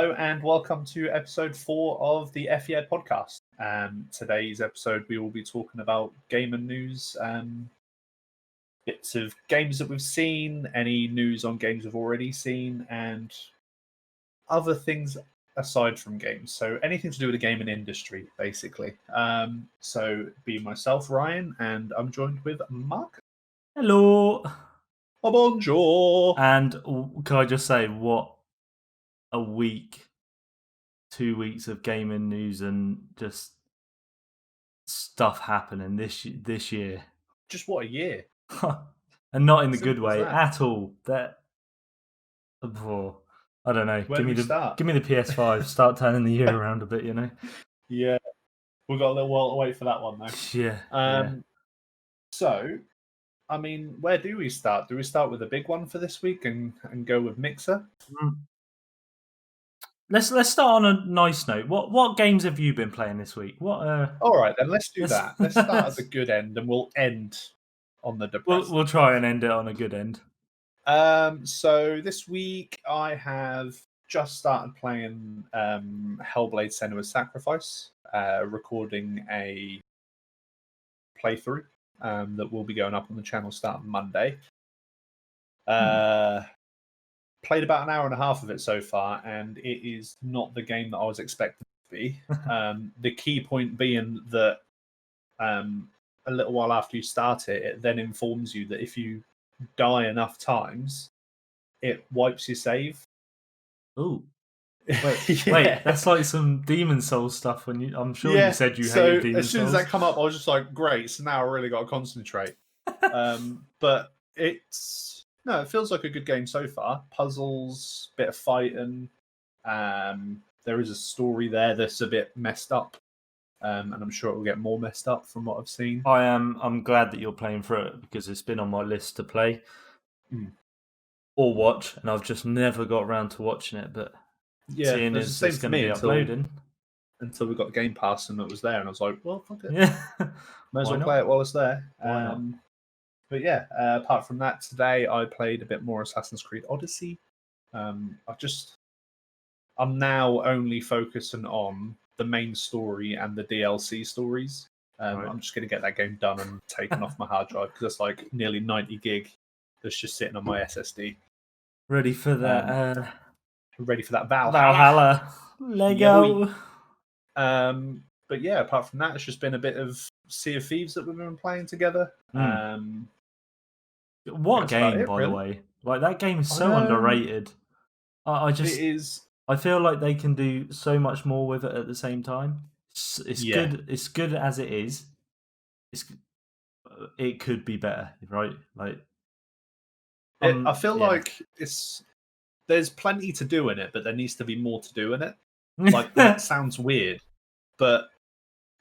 Hello and welcome to episode 4 of the FEA podcast. Today's episode we will be talking about gaming news, bits of games that we've seen, any news on games we've already seen, and other things aside from games. So anything to do with the gaming industry, basically. So be myself, Ryan, and I'm joined with Mark. Hello. Oh, bonjour. And can I just say, what a week, 2 weeks of gaming news and just stuff happening this year. Just what a year. And not in the Simple good way as that. at all. I don't know. Where do we start? Give me the PS5. Start turning the year around a bit, you know. Yeah, we've got a little while to wait for that one though. Yeah. So, I mean, where do we start? Do we start with the big one for this week and go with Mixer? Let's start on a nice note. What games have you been playing this week? All right, then let's do that. Let's start at the good end, and we'll end on the depressing. We'll try and end it on a good end. So this week I have just started playing Hellblade: Senua's Sacrifice, recording a playthrough that will be going up on the channel starting Monday. Played about an hour and a half of it so far, and it is not the game that I was expecting it to be. The key point being that a little while after you start it, it then informs you that if you die enough times, it wipes your save. Ooh. Wait, that's like some Demon Souls stuff. I'm sure you said you hated Demon Souls. As soon as that come up, I was just like, great, so now I really got to concentrate. But it feels like a good game so far. Puzzles, bit of fighting. There is a story there that's a bit messed up. And I'm sure it will get more messed up from what I've seen. I'm glad that you're playing through it because it's been on my list to play or watch, and I've just never got around to watching it. But seeing as it's going to be uploading until we got the Game Pass and it was there, and I was like, well, fuck it, might as well not? Play it while it's there. Why not? But yeah, apart from that, today I played a bit more Assassin's Creed Odyssey. I'm now only focusing on the main story and the DLC stories. Right. I'm just going to get that game done and taken off my hard drive because it's like nearly 90 gig that's just sitting on my SSD. Ready for that? Ready for that Valhalla. Lego. But yeah, apart from that, it's just been a bit of Sea of Thieves that we've been playing together. What game, by the way? Like, that game is so underrated. It is. I feel like they can do so much more with it at the same time. It's good. It's good as it is. It could be better, right? Like, I feel like there's plenty to do in it, but there needs to be more to do in it. Like, that sounds weird, but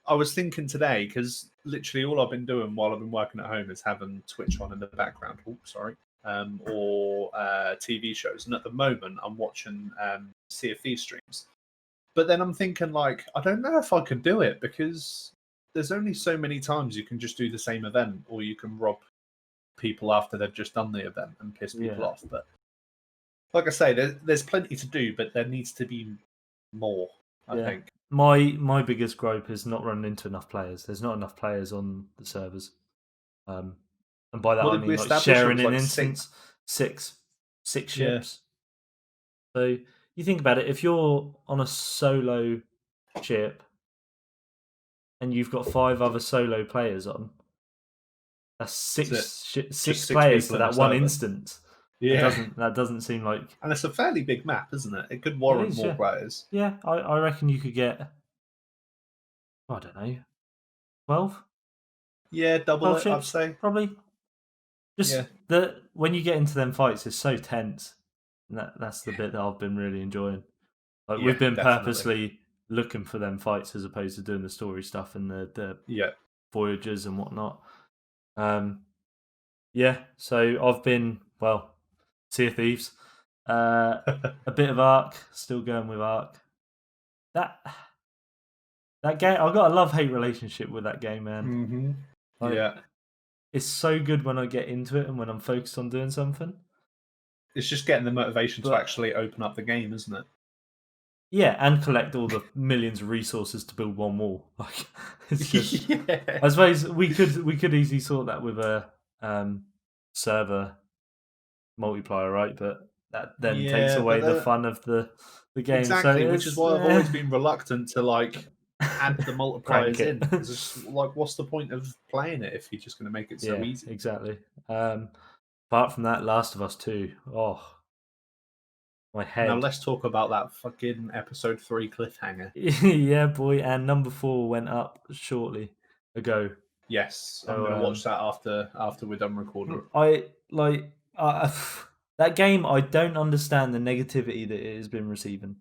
I was thinking today, because literally all I've been doing while I've been working at home is having Twitch on in the background. Oh, sorry. Or TV shows. And at the moment, I'm watching Sea of Thieves streams. But then I'm thinking, like, I don't know if I could do it, because there's only so many times you can just do the same event, or you can rob people after they've just done the event and piss people off. But like I say, there's plenty to do, but there needs to be more, I think. My biggest gripe is not running into enough players. There's not enough players on the servers. And by that I mean like sharing an instance. Six ships. So you think about it, if you're on a solo ship and you've got 5 other solo players on, that's six players for that one instance. Yeah, that doesn't seem like. And it's a fairly big map, isn't it? It could warrant more players. Yeah, I reckon you could get, I don't know, 12. Yeah, double it, ships, I'd say. Probably. Just when you get into them fights, it's so tense. And that's the bit that I've been really enjoying. Like, we've been purposely looking for them fights as opposed to doing the story stuff and the voyages and whatnot. So I've been, Sea of Thieves, a bit of Ark, still going with Ark. That game, I've got a love-hate relationship with that game, man. Mm-hmm. It's so good when I get into it and when I'm focused on doing something. It's just getting the motivation to actually open up the game, isn't it? Yeah, and collect all the millions of resources to build one wall. Like, it's just. Yeah. I suppose we could easily sort that with a server multiplier, right? But that then takes away the fun of the game. Exactly, So which is why I've always been reluctant to like add the multipliers in, because it's like, what's the point of playing it if you're just going to make it so easy? Exactly. Apart from that, Last of Us 2. Oh, my head. Now let's talk about that fucking episode 3 cliffhanger. Yeah, boy. And number 4 went up shortly ago. Yes, I'm going to watch that after we're done recording. That game. I don't understand the negativity that it has been receiving.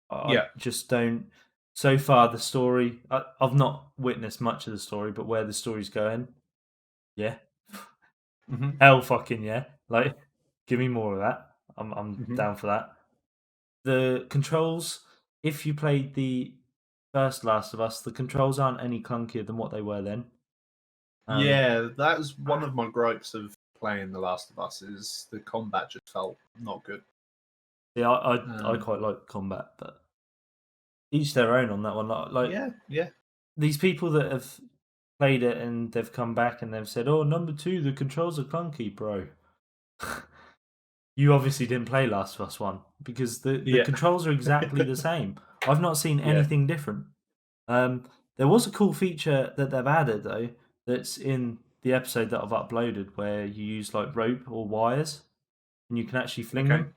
I just don't. So far, the story. I've not witnessed much of the story, but where the story's going, yeah, hell fucking yeah. Like, give me more of that. I'm down for that. The controls, if you played the first Last of Us, the controls aren't any clunkier than what they were then. Yeah, that was one of my gripes of playing The Last of Us, is the combat just felt not good. Yeah, I quite like combat, but each their own on that one. Like, yeah. These people that have played it and they've come back and they've said, "Oh, number 2, the controls are clunky, bro." You obviously didn't play Last of Us 1, because the controls are exactly the same. I've not seen anything different. There was a cool feature that they've added, though, that's in the episode that I've uploaded, where you use like rope or wires and you can actually fling them.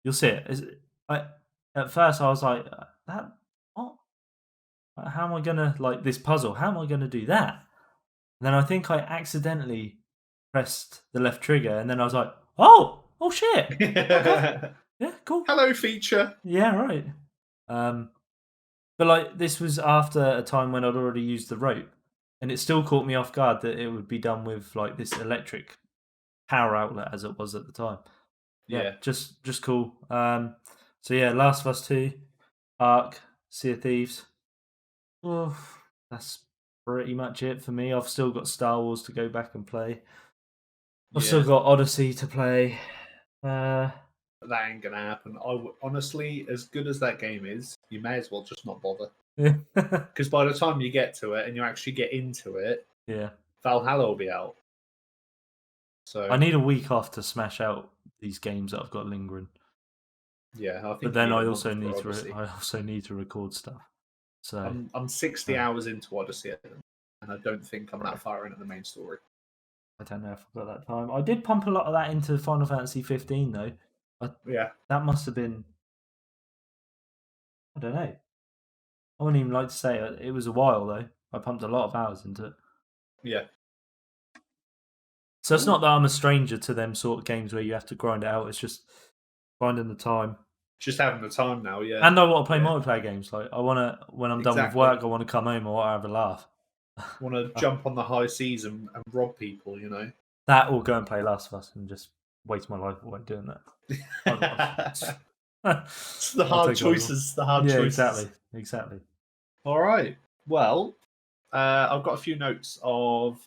You'll see it. At first, I was like, "That what? How am I gonna like this puzzle? How am I gonna do that?" And then I think I accidentally pressed the left trigger, and then I was like, "Oh shit! Okay. Yeah, cool. Hello, feature." Yeah, right. But like, this was after a time when I'd already used the rope, and it still caught me off guard that it would be done with like this electric power outlet as it was at the time. Yeah, just cool. So yeah, Last of Us 2, Ark, Sea of Thieves. Oh, that's pretty much it for me. I've still got Star Wars to go back and play. I've still got Odyssey to play. That ain't gonna happen. Honestly, as good as that game is, you may as well just not bother. Because by the time you get to it and you actually get into it, Valhalla will be out. So I need a week off to smash out these games that I've got lingering. Yeah, I think. But then I also need to record stuff. So I'm 60 hours into Odyssey, and I don't think I'm that far into the main story. I don't know if I've got that time. I did pump a lot of that into Final Fantasy 15 though. That must have been. I don't know. I wouldn't even like to say it. It was a while though. I pumped a lot of hours into it. Yeah. So it's not that I'm a stranger to them sort of games where you have to grind it out. It's just finding the time. Just having the time now, yeah. And I want to play multiplayer games. Like, I want to, when I'm done with work, I want to come home and have a laugh. Want to jump on the high seas and rob people, you know? That, or go and play Last of Us and just waste my life away doing that. It's the hard choices. The hard choices. Exactly. All right. Well, I've got a few notes of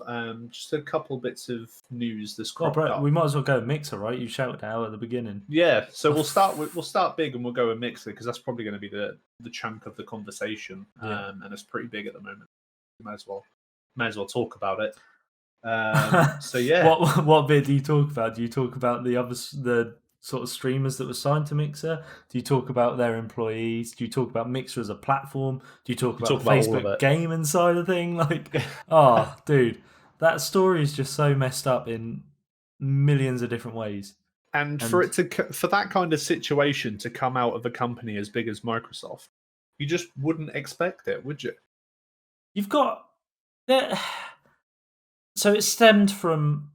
just a couple bits of news this cropped up. We might as well go Mixer, right? You shouted out at the beginning. Yeah, so we'll start big and we'll go with Mixer, because that's probably going to be the chunk of the conversation, and it's pretty big at the moment. Might as well talk about it. So yeah, what bit do you talk about? Do you talk about the sort of streamers that were signed to Mixer? Do you talk about their employees? Do you talk about Mixer as a platform? Do you talk about the Facebook gaming side of thing? Like, dude, that story is just so messed up in millions of different ways. And for that kind of situation to come out of a company as big as Microsoft, you just wouldn't expect it, would you? You've got so it stemmed from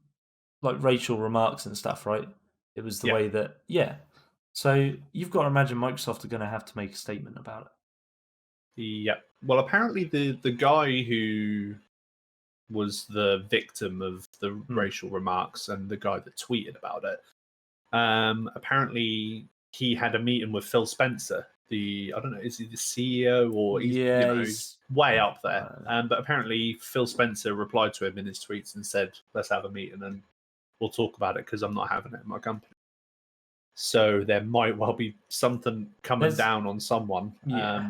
like racial remarks and stuff, right? It was the way that So you've got to imagine Microsoft are going to have to make a statement about it. Yeah. Well, apparently the guy who was the victim of the racial remarks and the guy that tweeted about it, apparently he had a meeting with Phil Spencer. I don't know, is he the CEO or he's way up there. But apparently Phil Spencer replied to him in his tweets and said, "Let's have a meeting and we'll talk about it, because I'm not having it in my company." So there might well be something coming down on someone. Yeah.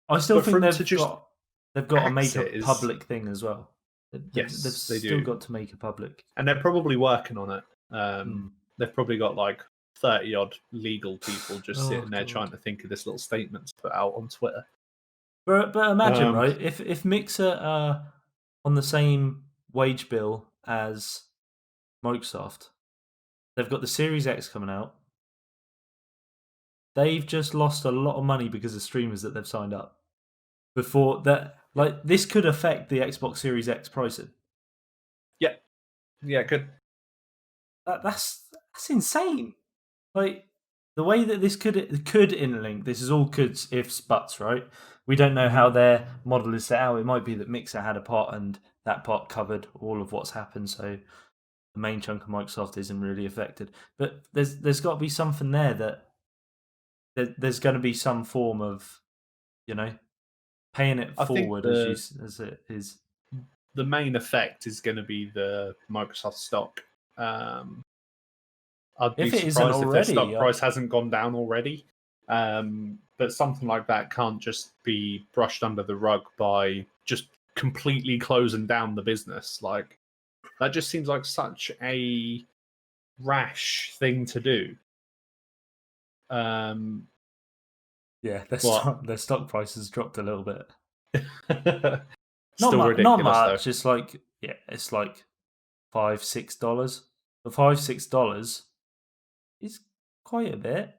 I still think they've got to make a public thing as well. They've still got to make a public, and they're probably working on it. They've probably got like 30 odd legal people just sitting there trying to think of this little statement to put out on Twitter. But imagine, right? If Mixer are on the same wage bill as Microsoft, they've got the Series X coming out. They've just lost a lot of money because of streamers that they've signed up. Before that, like this could affect the Xbox Series X pricing. Yeah, it could. That's insane. Like the way that this could interlink. This is all coulds, ifs, buts, right? We don't know how their model is set out. It might be that Mixer had a part and that part covered all of what's happened, so the main chunk of Microsoft isn't really affected. But there's got to be something there that there's going to be some form of, paying it forward as it is. The main effect is going to be the Microsoft stock. I'd be surprised if their stock price hasn't gone down already. But something like that can't just be brushed under the rug by just completely closing down the business. Like that just seems like such a rash thing to do. Yeah, their stock price has dropped a little bit. Still ridiculous, not much. Though. It's like $5-6. But $5-6 is quite a bit.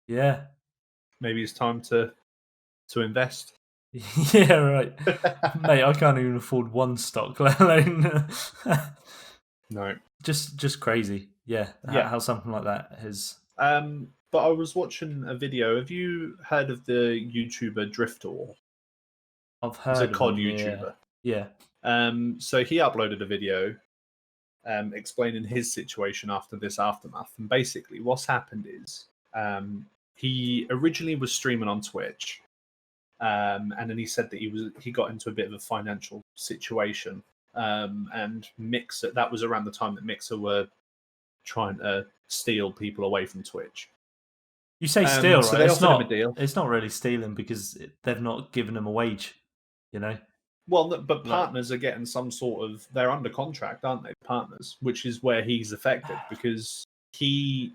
Yeah. Maybe it's time to invest. Yeah, right. Mate, I can't even afford one stock, let alone No. Just crazy. Yeah. How something like that has but I was watching a video. Have you heard of the YouTuber Driftor? I've heard He's a of COD him, YouTuber. Yeah. So he uploaded a video explaining his situation after this aftermath. And basically what's happened is he originally was streaming on Twitch. And then he said that he got into a bit of a financial situation. And Mixer, that was around the time that Mixer were trying to steal people away from Twitch. You say steal, so right? They it's not really stealing because they've not given him a wage, Well, but partners are getting some sort of... They're under contract, aren't they, partners? Which is where he's affected because he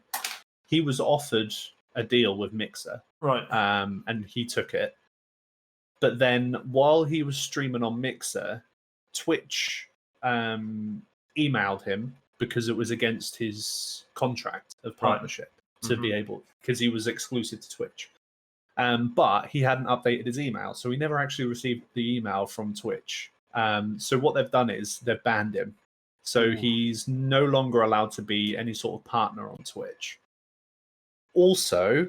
was offered a deal with Mixer. Right. And he took it. But then while he was streaming on Mixer, Twitch emailed him because it was against his contract of partnership to be able... Because he was exclusive to Twitch. But he hadn't updated his email, so he never actually received the email from Twitch. So what they've done is they've banned him. So he's no longer allowed to be any sort of partner on Twitch. Also,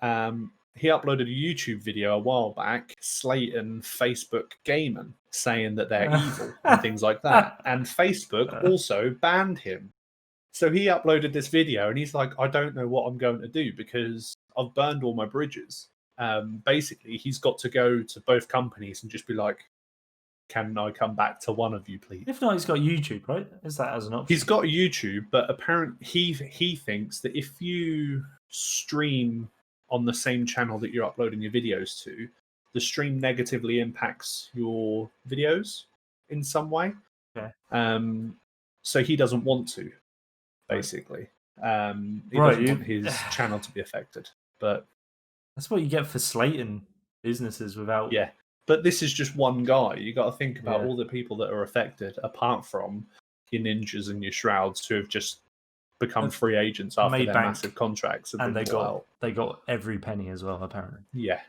he uploaded a YouTube video a while back slating Facebook gaming, saying that they're evil and things like that. And Facebook also banned him. So he uploaded this video and he's like, I don't know what I'm going to do because I've burned all my bridges. Basically, he's got to go to both companies and just be like, can I come back to one of you, please? If not, he's got YouTube, right? Is that as an option? He's got YouTube, but apparently he thinks that if you stream on the same channel that you're uploading your videos to, the stream negatively impacts your videos in some way. Okay. So he doesn't want to, basically. He doesn't want his channel to be affected. But that's what you get for slating businesses without... Yeah, but this is just one guy. You got to think about all the people that are affected, apart from your Ninjas and your Shrouds who have just become free agents after their massive contracts. And they got every penny as well, apparently. Yeah.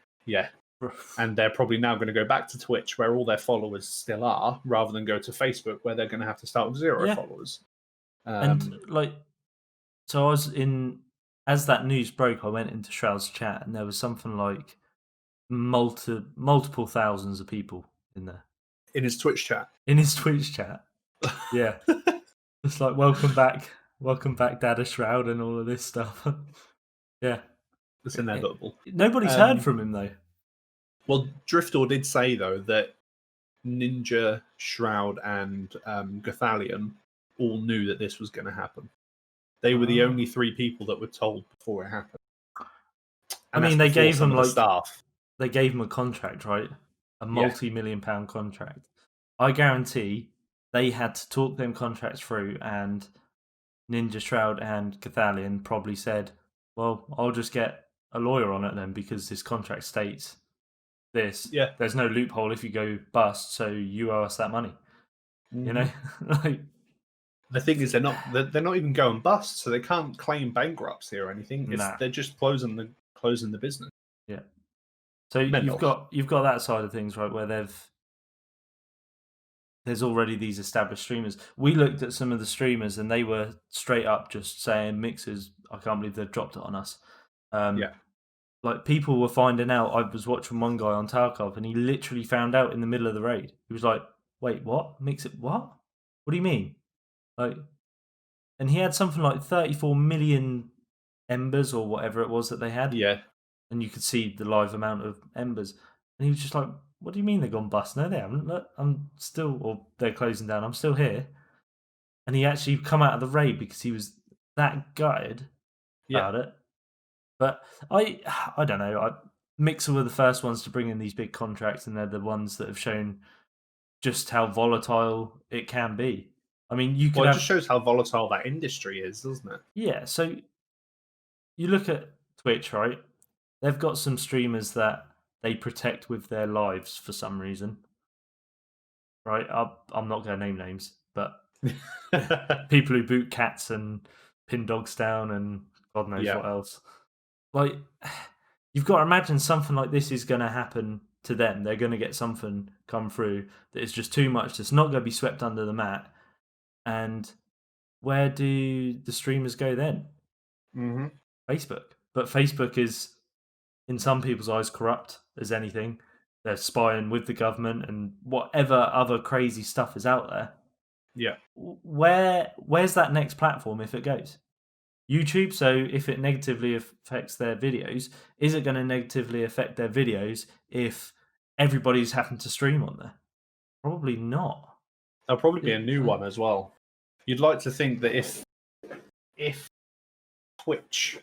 And they're probably now going to go back to Twitch, where all their followers still are, rather than go to Facebook, where they're going to have to start with zero followers. So I was in... As that news broke, I went into Shroud's chat, and there was something like multiple thousands of people in there. In his Twitch chat? In his Twitch chat. Yeah. It's like, welcome back, Dada Shroud, and all of this stuff. Yeah. It's inevitable. Nobody's heard from him, though. Well, Driftor did say, though, that Ninja, Shroud, and Gothalion all knew that this was going to happen. They were the only 3 people that were told before it happened. And I mean, they gave them the staff. They gave them a contract, right? A multi-million-pound contract. I guarantee they had to talk them contracts through, and Ninja Shroud and Cathalion probably said, "Well, I'll just get a lawyer on it then, because this contract states this. Yeah, there's no loophole if you go bust, so you owe us that money." You know, like, the thing is, they're not even going bust, so they can't claim bankruptcy or anything. They're just closing the business. Yeah. So you've got that side of things, right, where there's already these established streamers. We looked at some of the streamers, and they were straight up just saying, "Mixers, I can't believe they've dropped it on us." Like, people were finding out. I was watching one guy on Tarkov, and he literally found out in the middle of the raid. He was like, "Wait, what? Mixer? What? What do you mean?" Like, and he had something like 34 million embers or whatever it was that they had. Yeah. And you could see the live amount of embers. And he was just like, "What do you mean they've gone bust?" "No, they haven't. Look, I'm still," or "They're closing down. I'm still here." And he actually come out of the raid because he was that gutted about it. But I don't know. Mixer were the first ones to bring in these big contracts, and they're the ones that have shown just how volatile it can be. I mean, it just shows how volatile that industry is, doesn't it? Yeah. So you look at Twitch, right? They've got some streamers that they protect with their lives for some reason, right? I'm not going to name names, but people who boot cats and pin dogs down and God knows what else. Like, you've got to imagine something like this is going to happen to them. They're going to get something come through that is just too much. That's not going to be swept under the mat. And where do the streamers go then? Facebook. But Facebook is, in some people's eyes, corrupt as anything. They're spying with the government and whatever other crazy stuff is out there. Yeah. Where's that next platform if it goes? YouTube. So if it negatively affects their videos, is it going to negatively affect their videos if everybody's having to stream on there? Probably not. There'll probably be a new one as well. You'd like to think that if Twitch,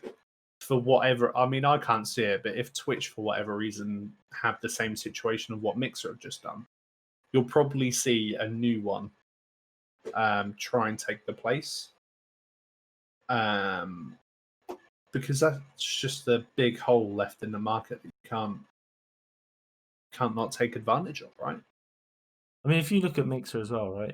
for whatever, I mean, I can't see it, but if Twitch, for whatever reason, have the same situation of what Mixer have just done, you'll probably see a new one try and take the place. Because that's just the big hole left in the market that you can't not take advantage of, right? I mean, if you look at Mixer as well, right?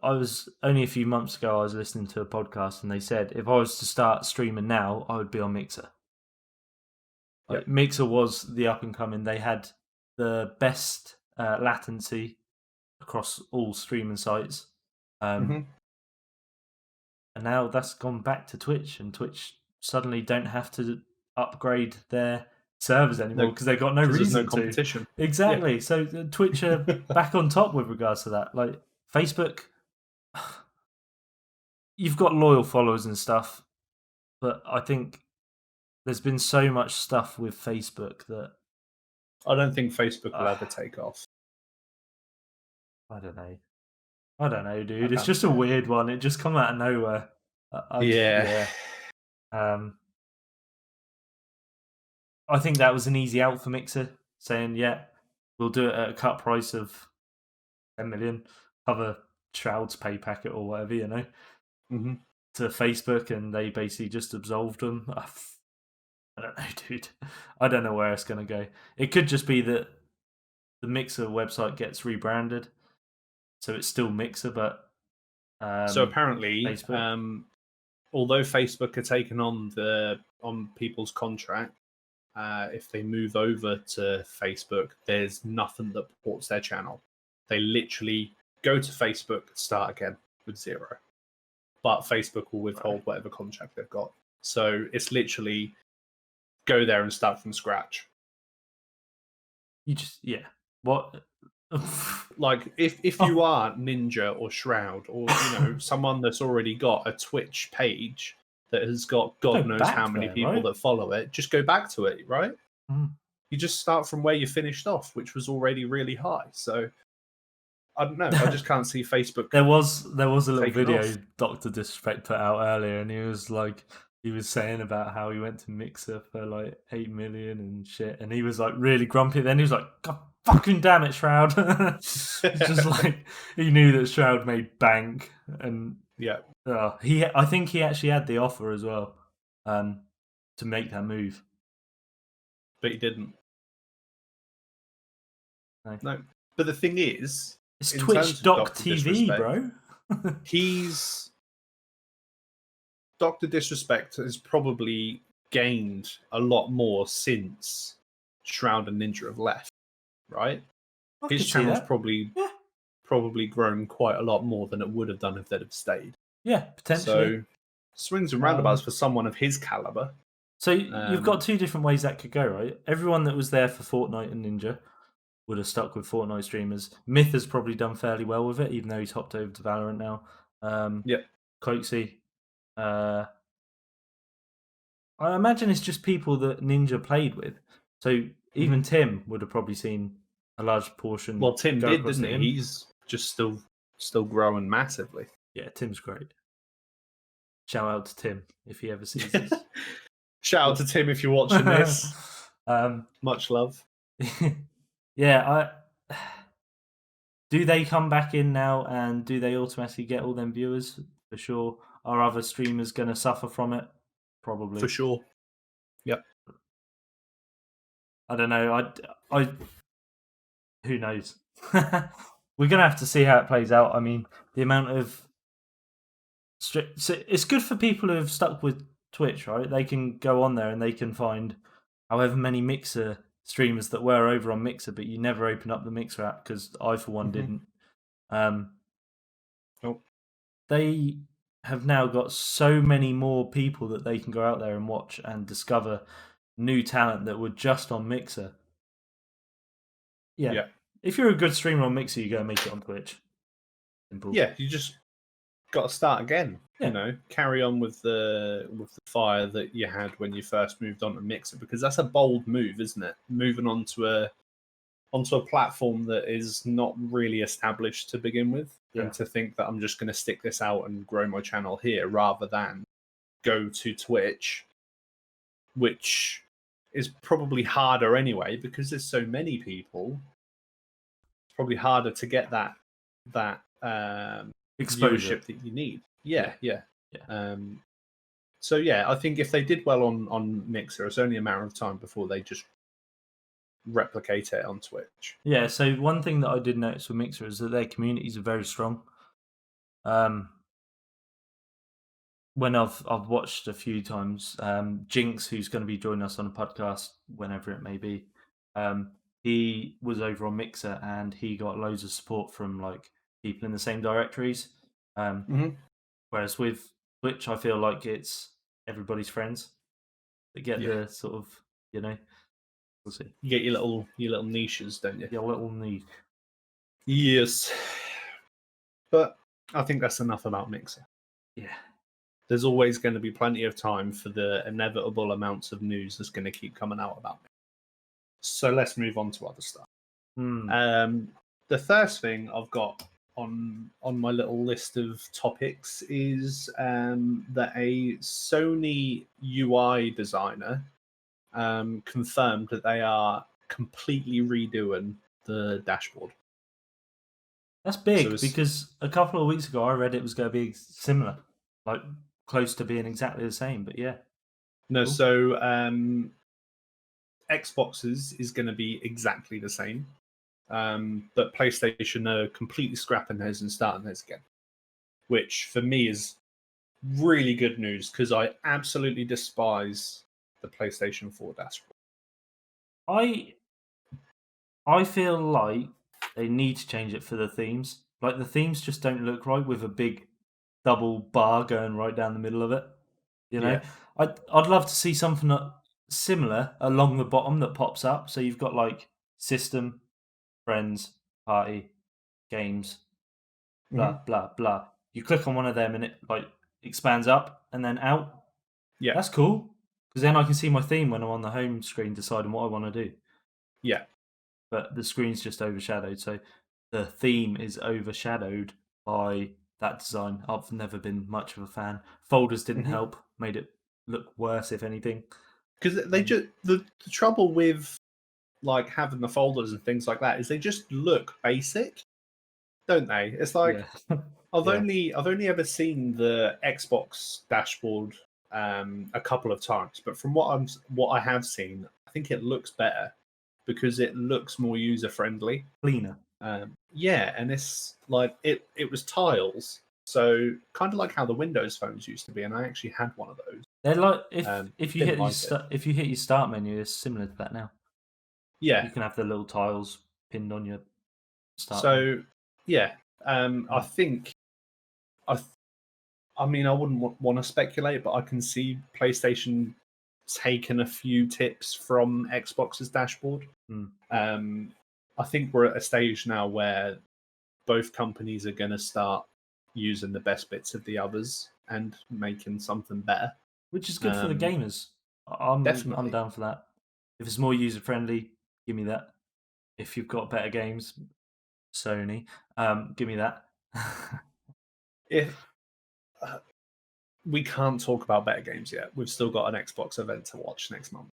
I was only a few months ago, I was listening to a podcast, and they said if I was to start streaming now, I would be on Mixer. Like, Mixer was the up and coming. They had the best latency across all streaming sites. And now that's gone back to Twitch, and Twitch suddenly don't have to upgrade their servers anymore because they've got no reason there's no competition. To. Exactly. So Twitch are back on top with regards to that. Like, Facebook, you've got loyal followers and stuff, but I think there's been so much stuff with Facebook that I don't think Facebook will ever take off. I don't know, dude. It's just a weird one. It just come out of nowhere. I think that was an easy out for Mixer, saying, we'll do it at a cut price of 10 million, cover Shroud's pay packet or whatever, you know, to Facebook, and they basically just absolved them. I don't know, dude. I don't know where it's going to go. It could just be that the Mixer website gets rebranded, so it's still Mixer, but so apparently, although Facebook are taking on people's contract, if they move over to Facebook, there's nothing that supports their channel. They literally go to Facebook, start again with 0. But Facebook will withhold whatever contract they've got. So it's literally go there and start from scratch. You just, what? Like, if you are Ninja or Shroud, or someone that's already got a Twitch page that has got God knows how many people that follow it, just go back to it, right? You just start from where you finished off, which was already really high. So I don't know. I just can't see Facebook. There was a little video off. Dr. Disrespect put out earlier, and he was saying about how he went to Mixer for like 8 million and shit, and he was like really grumpy. Then he was like, "God fucking damn it, Shroud!" Just like he knew that Shroud made bank, and yeah, I think he actually had the offer as well, to make that move, but he didn't. No. But the thing is, it's Twitch.tv, bro. He's Dr. Disrespect has probably gained a lot more since Shroud and Ninja have left, right? His channel's probably grown quite a lot more than it would have done if they'd have stayed. Yeah, potentially. So swings and roundabouts for someone of his caliber. So you've got two different ways that could go, right? Everyone that was there for Fortnite and Ninja would have stuck with Fortnite streamers. Myth has probably done fairly well with it, even though he's hopped over to Valorant now. Coaxy. I imagine it's just people that Ninja played with. So even Tim would have probably seen a large portion. Well, Tim did, didn't he? He's just still growing massively. Yeah, Tim's great. Shout out to Tim if he ever sees this. Shout out to Tim if you're watching this. Much love. Yeah, do they come back in now, and do they automatically get all them viewers? For sure. Are other streamers going to suffer from it? Probably. For sure. Yep. I don't know. I who knows? We're going to have to see how it plays out. I mean, the amount of so it's good for people who have stuck with Twitch, right? They can go on there and they can find however many Mixer streamers that were over on Mixer, but you never open up the Mixer app, because I, for one, didn't. They have now got so many more people that they can go out there and watch and discover new talent that were just on Mixer. Yeah. If you're a good streamer on Mixer, you're going to make it on Twitch. Simple. Yeah, you just got to start again. Yeah. You know, carry on with the fire that you had when you first moved on to Mixer, because that's a bold move, isn't it? Moving onto a platform that is not really established to begin with, and to think that I'm just going to stick this out and grow my channel here rather than go to Twitch, which is probably harder anyway because there's so many people. It's probably harder to get that exposure viewership that you need. Yeah. So yeah, I think if they did well on Mixer, it's only a matter of time before they just replicate it on Twitch. Yeah, so one thing that I did notice with Mixer is that their communities are very strong. When I've watched a few times, Jinx, who's going to be joining us on a podcast whenever it may be, he was over on Mixer and he got loads of support from like people in the same directories. Whereas with Twitch, I feel like it's everybody's friends that get the sort of, you know. We'll see. You get your little niches, don't you? Your little niche. Yes. But I think that's enough about Mixer. Yeah. There's always going to be plenty of time for the inevitable amounts of news that's going to keep coming out about me. So let's move on to other stuff. The first thing I've got on my little list of topics is that a Sony UI designer confirmed that they are completely redoing the dashboard. That's big, because a couple of weeks ago I read it was going to be similar, like close to being exactly the same, but yeah. No, cool. So Xboxes is going to be exactly the same, but PlayStation are completely scrapping theirs and starting theirs again, which for me is really good news because I absolutely despise the PlayStation 4 Dashboard. I feel like they need to change it for the themes. Like the themes just don't look right with a big double bar going right down the middle of it. You know, I'd love to see something similar along the bottom that pops up. So you've got like system, friends, party, games, blah blah blah. You click on one of them and it like expands up and then out. Yeah, that's cool. Because then I can see my theme when I'm on the home screen deciding what I want to do. Yeah. But the screen's just overshadowed. So the theme is overshadowed by that design. I've never been much of a fan. Folders didn't help, made it look worse, if anything. Because they just the trouble with like having the folders and things like that is they just look basic, don't they? It's like I've only ever seen the Xbox dashboard a couple of times, but from what I have seen, I think it looks better because it looks more user friendly, cleaner. And it's like it was tiles, so kind of like how the Windows phones used to be, and I actually had one of those. They're like if you hit your start menu, it's similar to that now. Yeah, you can have the little tiles pinned on your start. So I think I mean I wouldn't want to speculate, but I can see PlayStation taking a few tips from Xbox's dashboard. I think we're at a stage now where both companies are going to start using the best bits of the others and making something better, which is good for the gamers. I'm down for that. If it's more user friendly, give me that. If you've got better games, Sony, give me that. If we can't talk about better games yet, we've still got an Xbox event to watch next month.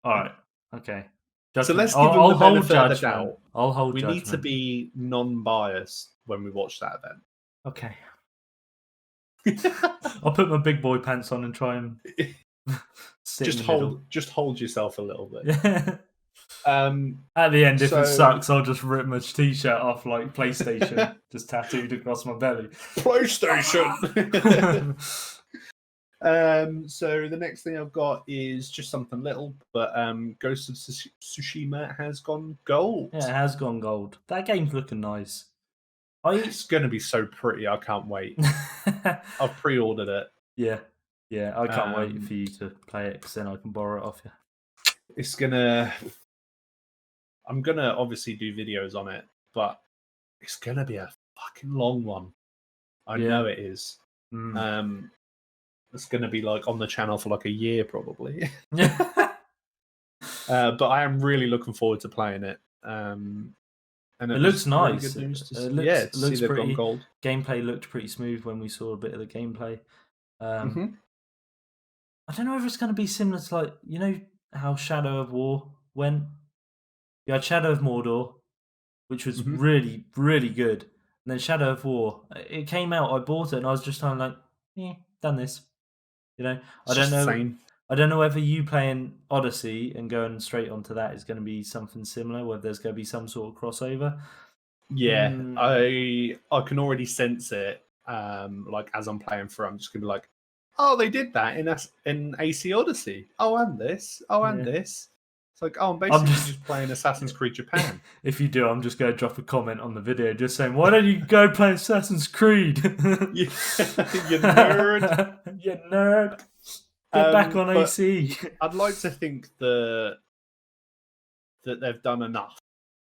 All right, okay. So let's give them the benefit of the doubt. I'll hold. We need to be non-biased when we watch that event. Okay. I'll put my big boy pants on and try and just hold yourself a little bit. At the end, if it sucks, I'll just rip my t-shirt off like PlayStation, just tattooed across my belly. PlayStation. So the next thing I've got is just something little, but Ghost of Tsushima has gone gold. Yeah, it has gone gold. That game's looking nice. It's going to be so pretty. I can't wait. I've pre-ordered it. Yeah. I can't wait for you to play it because then I can borrow it off you. I'm gonna obviously do videos on it, but it's gonna be a fucking long one. I know it is. It's gonna be like on the channel for like a year probably. But I am really looking forward to playing it. And it looks nice. Really good news it looks pretty. Gold. Gameplay looked pretty smooth when we saw a bit of the gameplay. I don't know if it's going to be similar to like how Shadow of War went. You had Shadow of Mordor, which was really, really good. And then Shadow of War, it came out, I bought it, and I was just kind of like, done this. I don't know. I don't know whether you playing Odyssey and going straight onto that is going to be something similar, whether there's going to be some sort of crossover. Yeah, I can already sense it. Like as I'm playing through, I'm just going to be like, oh, they did that in AC Odyssey. Oh, and this. Oh, and this. It's like, oh, I'm basically just playing Assassin's Creed Japan. If you do, I'm just going to drop a comment on the video just saying, why don't you go play Assassin's Creed? You nerd. You nerd. Get back on AC. I'd like to think that they've done enough.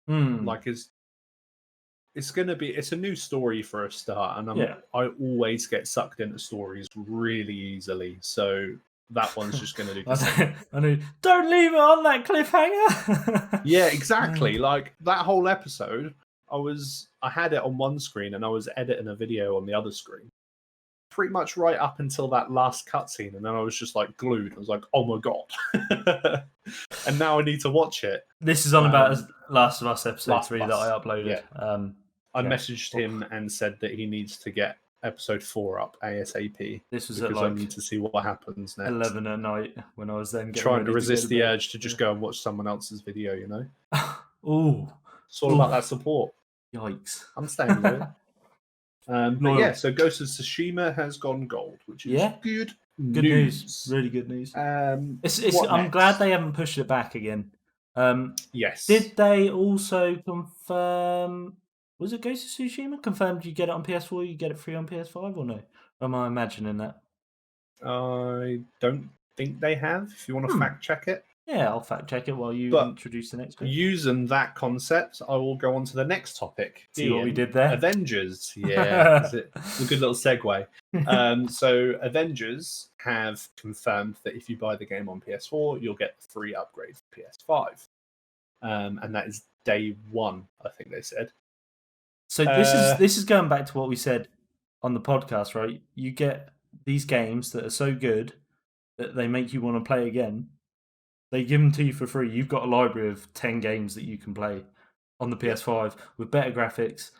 Like, it's going to be... It's a new story for a start, and I always get sucked into stories really easily, so... That one's just going to do the same. I know. Don't leave it on that cliffhanger. Yeah, exactly. Like that whole episode, I had it on one screen and I was editing a video on the other screen. Pretty much right up until that last cutscene, and then I was just like glued. I was like, "Oh my god!" And now I need to watch it. This is on about Last of Us episode 3 that I uploaded. Yeah. I messaged him and said that he needs to get episode 4 up ASAP. This was because at like I need to see what happens next. 11 at night when I was then trying to resist the urge to just go and watch someone else's video. Ooh, it's all about that support. Yikes! I'm staying with it. But yeah, so Ghost of Tsushima has gone gold, which is good news. Really good news. I'm glad they haven't pushed it back again. Yes. Did they also confirm? Was it Ghost of Tsushima confirmed you get it on PS4, you get it free on PS5, or no? Or am I imagining that? I don't think they have. If you want to fact check it. Yeah, I'll fact check it while you introduce the next one. Using that concept, I will go on to the next topic. See what we did there? Avengers. Yeah, it's a good little segue. So Avengers have confirmed that if you buy the game on PS4, you'll get the free upgrade for PS5. And that is day one, I think they said. So this is going back to what we said on the podcast, right? You get these games that are so good that they make you want to play again. They give them to you for free. You've got a library of 10 games that you can play on the PS5 with better graphics,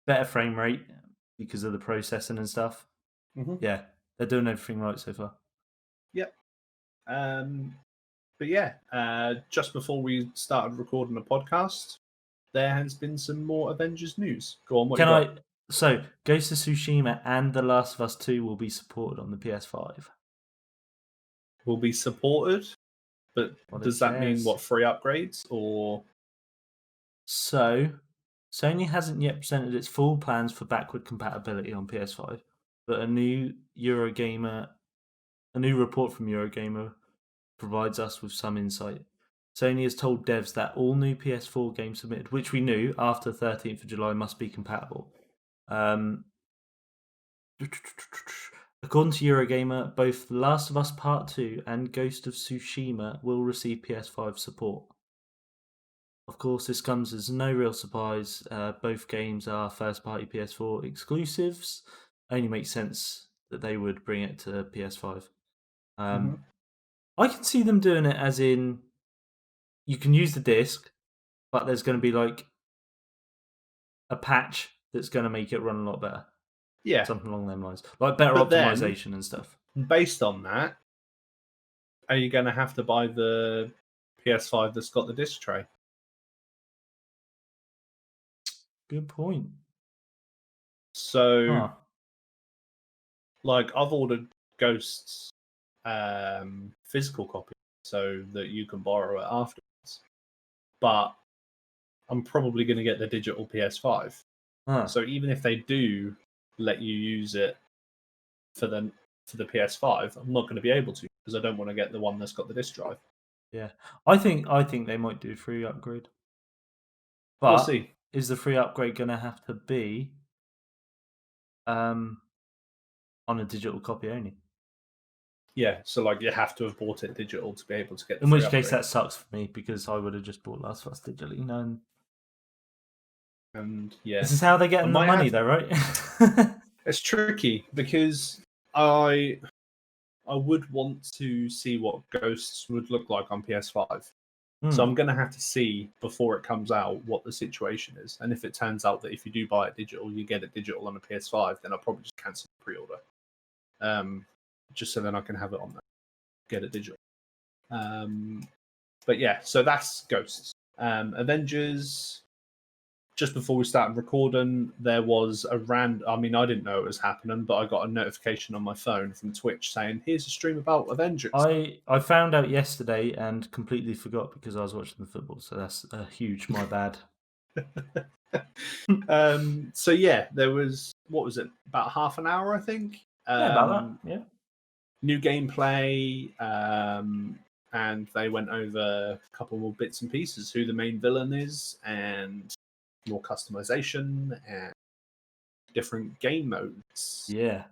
better frame rate because of the processing and stuff. Mm-hmm. Yeah, they're doing everything right so far. Yep. But yeah, just before we started recording the podcast, there has been some more Avengers news. Go on, what you got? So, Ghost of Tsushima and The Last of Us 2 will be supported on the PS5. Will be supported? But does that mean, free upgrades? Or So, Sony hasn't yet presented its full plans for backward compatibility on PS5, but a new report from Eurogamer provides us with some insight. Sony has told devs that all new PS4 games submitted, which we knew after 13th of July, must be compatible. According to Eurogamer, both The Last of Us Part 2 and Ghost of Tsushima will receive PS5 support. Of course, this comes as no real surprise. Both games are first-party PS4 exclusives. Only makes sense that they would bring it to PS5. I can see them doing it as in you can use the disc, but there's going to be like a patch that's going to make it run a lot better. Yeah. Something along those lines. Like better optimization and stuff. Based on that, are you going to have to buy the PS5 that's got the disc tray? Good point. So, like, I've ordered Ghost's physical copy so that you can borrow it afterwards. But I'm probably going to get the digital PS5. So even if they do let you use it for the PS5, I'm not going to be able to because I don't want to get the one that's got the disc drive. Yeah, I think they might do a free upgrade. But we'll see. Is the free upgrade going to have to be on a digital copy only? Yeah, so like you have to have bought it digital to be able to get the In free which upgrade. Case that sucks for me because I would have just bought Last of Us digitally. No. And yeah, this is how they get the money, though, right? It's tricky because I would want to see what Ghosts would look like on PS5. So I'm going to have to see before it comes out what the situation is. And if it turns out that if you do buy it digital, you get it digital on a PS5, then I'll probably just cancel the pre-order. Just so then I can have it on there. Get it digital. But yeah, so that's Ghosts. Avengers, just before we started recording, there was a I mean, I didn't know it was happening, but I got a notification on my phone from Twitch saying, here's a stream about Avengers. I found out yesterday and completely forgot because I was watching the football, so that's a huge my bad. So yeah, there was, what was it, about half an hour, I think? Yeah, about that, yeah. New gameplay, and they went over a couple more bits and pieces, who the main villain is, and more customization and different game modes. Yeah.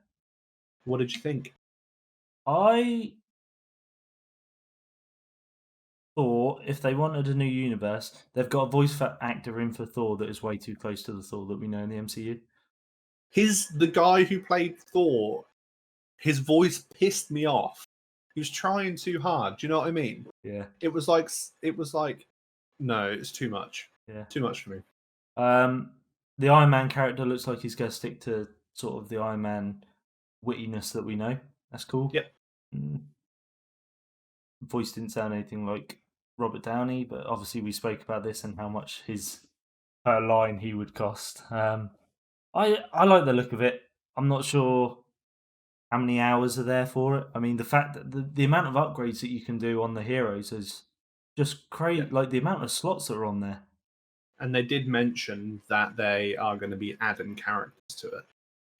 What did you think? I thought if they wanted a new universe, they've got a voice actor in for Thor that is way too close to the Thor that we know in the MCU. The guy who played Thor, his voice pissed me off. He was trying too hard. Do you know what I mean? Yeah. It was like, no, it's too much. Yeah. Too much for me. The Iron Man character looks like he's going to stick to sort of the Iron Man wittiness that we know. That's cool. Yep. Voice didn't sound anything like Robert Downey, but obviously we spoke about this and how much his per line he would cost. I like the look of it. I'm not sure how many hours are there for it. I mean, the fact that the amount of upgrades that you can do on the heroes is just crazy. Yep. Like the amount of slots that are on there. And they did mention that they are going to be adding characters to it.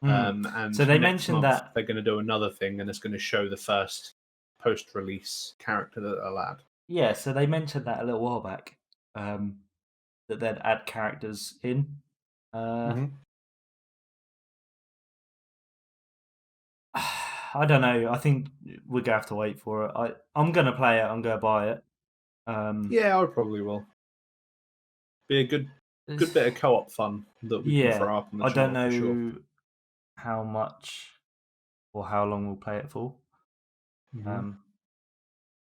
And so they mentioned that they're going to do another thing, and it's going to show the first post-release character that they'll add. Yeah, so they mentioned that a little while back, that they'd add characters in. I don't know. I think we're going to have to wait for it. I'm going to play it. I'm going to buy it. Yeah, I probably will. Be a good bit of co-op fun that we can throw up on the channel. I don't know for sure. how much or how long we'll play it for.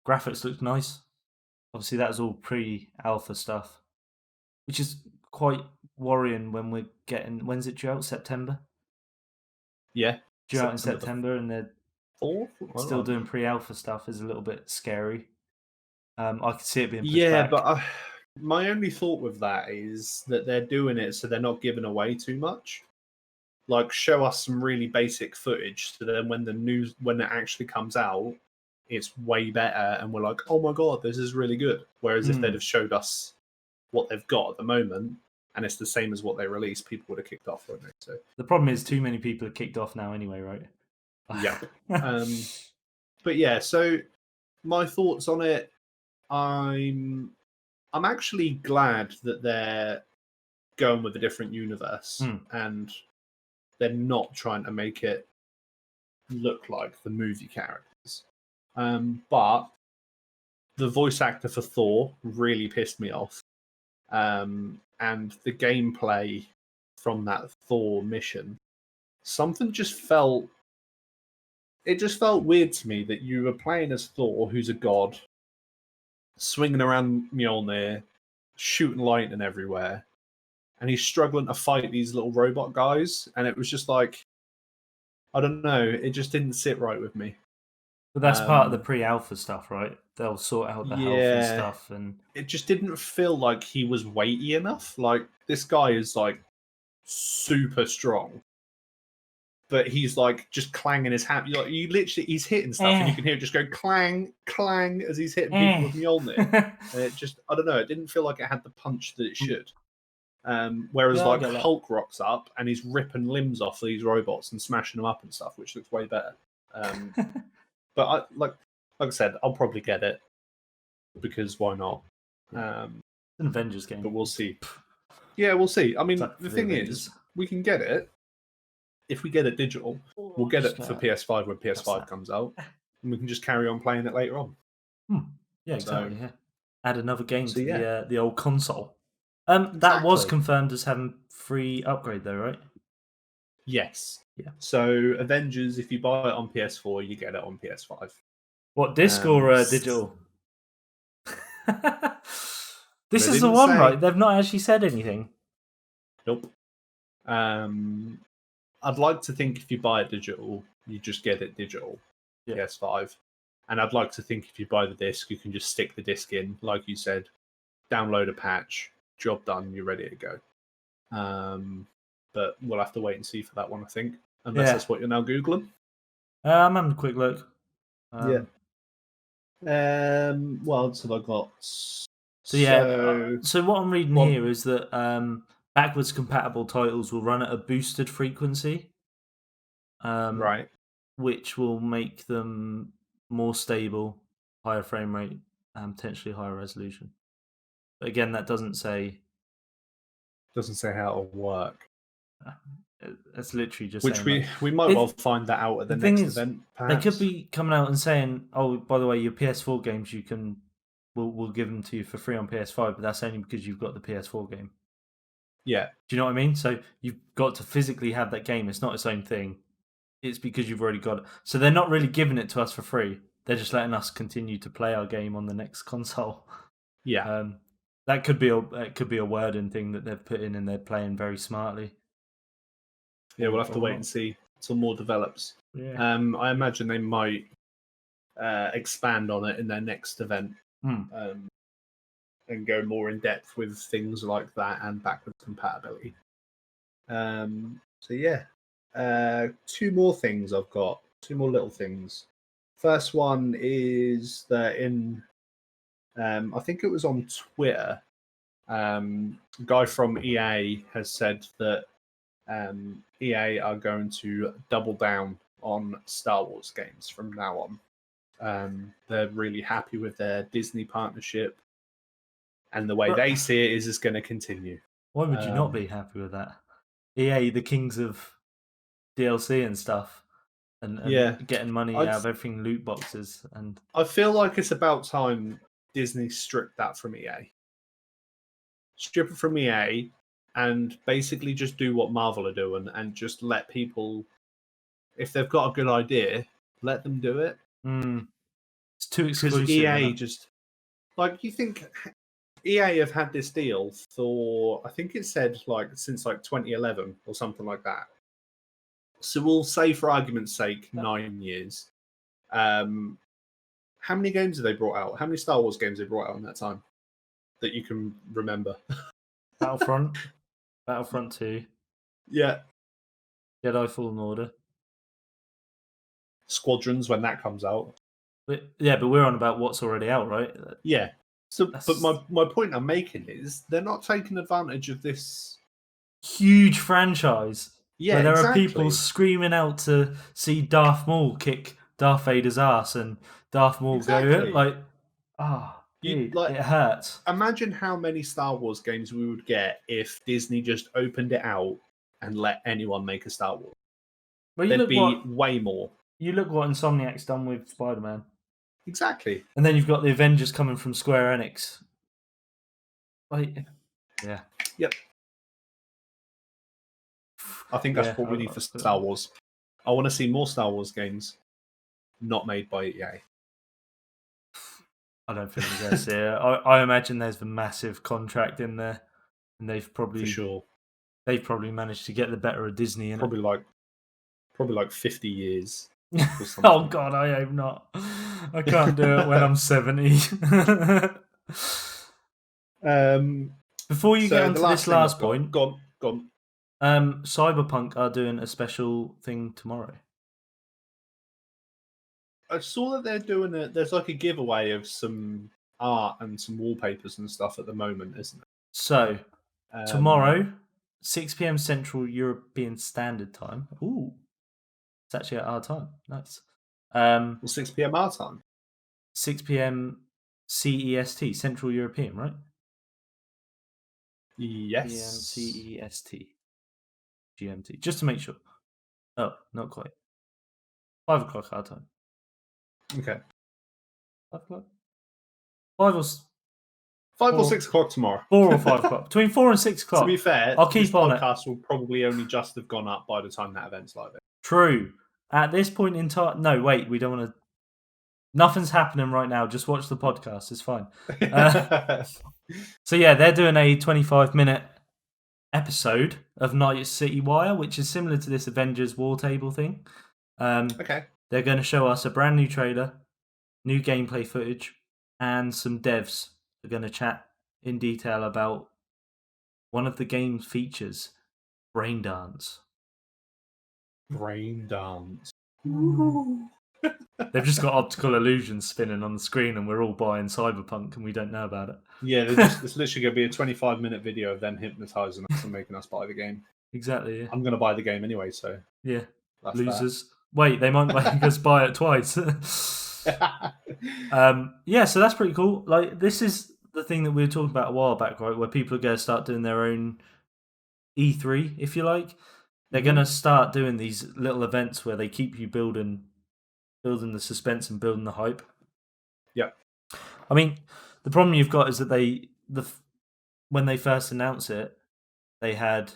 Graphics look nice. Obviously, that was all pre-alpha stuff, which is quite worrying when we're getting. When's it due out? September. Yeah, due out in September, and they're 4th? still doing pre-alpha stuff. Is a little bit scary. I can see it being pushed yeah, back. But my only thought with that is that they're doing it so they're not giving away too much. Like, show us some really basic footage, so then when it actually comes out, it's way better, and we're like, oh my god, this is really good. Whereas if they'd have showed us what they've got at the moment, and it's the same as what they released, people would have kicked off, wouldn't they? So the problem is too many people are kicked off now anyway, right? Yep. But yeah, so my thoughts on it, I'm actually glad that they're going with a different universe and they're not trying to make it look like the movie characters. But the voice actor for Thor really pissed me off. And the gameplay from that Thor mission, something just felt weird to me that you were playing as Thor, who's a god, swinging around Mjolnir, shooting lightning everywhere, and he's struggling to fight these little robot guys, and it was just like, I don't know, it just didn't sit right with me. But that's part of the pre-alpha stuff, right? They'll sort out the health and stuff, and it just didn't feel like he was weighty enough. Like, this guy is like super strong, but he's like just clanging his hat. You literally, he's hitting stuff, and you can hear it just go clang, clang as he's hitting people with Mjolnir. And it just, I don't know, it didn't feel like it had the punch that it should. Whereas Hulk rocks up and he's ripping limbs off these robots and smashing them up and stuff, which looks way better. But like I said, I'll probably get it because why not? It's an Avengers game, but we'll see. Yeah, we'll see. I mean, the thing is, we can get it if we get it digital. We'll get it for PS5 when PS5 comes out, and we can just carry on playing it later on. Yeah, exactly. Yeah. Add another game to yeah. the old console. That was confirmed as having free upgrade, though, right? Yes. Yeah. So Avengers, if you buy it on PS4, you get it on PS5. What, disc or digital? This is the one, right? They've not actually said anything. Nope. I'd like to think if you buy it digital, you just get it digital, PS5. And I'd like to think if you buy the disc, you can just stick the disc in, like you said, download a patch, job done, you're ready to go. But we'll have to wait and see for that one, I think. Unless that's what you're now Googling. I'm having a quick look. What else have I got? So what I'm reading here is that backwards compatible titles will run at a boosted frequency. Right. Which will make them more stable, higher frame rate, and potentially higher resolution. But again, that doesn't say how it'll work. It's literally just which we might well find that out at the next event. Perhaps. They could be coming out and saying, "Oh, by the way, your PS4 games we'll give them to you for free on PS5, but that's only because you've got the PS4 game." Yeah. Do you know what I mean? So you've got to physically have that game. It's not its own thing. It's because you've already got it. So they're not really giving it to us for free. They're just letting us continue to play our game on the next console. Yeah. That could be a wording thing that they've put in, and they're playing very smartly. Yeah, we'll have to wait and see until more develops. Yeah. I imagine they might expand on it in their next event and go more in depth with things like that and backwards compatibility. So yeah, 2 more things I've got. 2 more little things. First one is that I think it was on Twitter, a guy from EA has said that EA are going to double down on Star Wars games from now on. They're really happy with their Disney partnership, and the way they see it is it's going to continue. Why would you not be happy with that? EA, the kings of DLC and stuff, and getting money out of everything, loot boxes, and I feel like it's about time Disney stripped that from EA. strip it from EA, and basically just do what Marvel are doing, and just let people, if they've got a good idea, let them do it. It's too exclusive. Because EA just, like, you think EA have had this deal for, I think it said like since like 2011 or something like that. So we'll say, for argument's sake, 9 years. How many games have they brought out? How many Star Wars games have they brought out in that time that you can remember? Battlefront 2. Yeah. Jedi Fallen Order. Squadrons, when that comes out. But we're on about what's already out, right? Yeah. So, but my point I'm making is they're not taking advantage of this huge franchise. Yeah, where there are people screaming out to see Darth Maul kick Darth Vader's ass, and Darth Maul go like, dude, it hurts. Imagine how many Star Wars games we would get if Disney just opened it out and let anyone make a Star Wars. Well, there'd be way more. You look what Insomniac's done with Spider-Man. Exactly. And then you've got the Avengers coming from Square Enix. Like, yeah. Yep. I think that's what we need for Star Wars. I want to see more Star Wars games not made by EA. I don't think we're going to see it. I imagine there's a massive contract in there, and they've probably managed to get the better of Disney in probably like 50 years. Oh God, I hope not. I can't do it when I'm 70. Before you get onto this last point, go on. Cyberpunk are doing a special thing tomorrow. I saw that they're doing it. There's like a giveaway of some art and some wallpapers and stuff at the moment, isn't it? So tomorrow, 6 p.m. Central European Standard Time. Ooh, it's actually at our time. Nice. 6 p.m. our time. 6 p.m. CEST, Central European, right? Yes. PM CEST. GMT, just to make sure. Oh, not quite. 5 o'clock our time. Okay. 5 o'clock? 5 or 6 o'clock tomorrow. 4 or 5 o'clock. Between 4 and 6 o'clock. To be fair, I'll keep on it. This podcast will probably only just have gone up by the time that event's live. True. At this point in time... No, wait, we don't want to... Nothing's happening right now. Just watch the podcast. It's fine. So yeah, they're doing a 25-minute episode of Night City Wire, which is similar to this Avengers War Table thing. Okay. They're going to show us a brand new trailer, new gameplay footage, and some devs are going to chat in detail about one of the game's features, Brain Dance. Brain Dance. They've just got optical illusions spinning on the screen, and we're all buying Cyberpunk, and we don't know about it. Yeah, it's literally going to be a 25-minute video of them hypnotising us and making us buy the game. Exactly. Yeah. I'm going to buy the game anyway, so yeah, losers. Wait, they might make us buy it twice. Yeah, so that's pretty cool. Like, this is the thing that we were talking about a while back, right? Where people are going to start doing their own E3, if you like. They're going to start doing these little events where they keep you building the suspense and building the hype. Yeah. I mean, the problem you've got is that when they first announced it, they had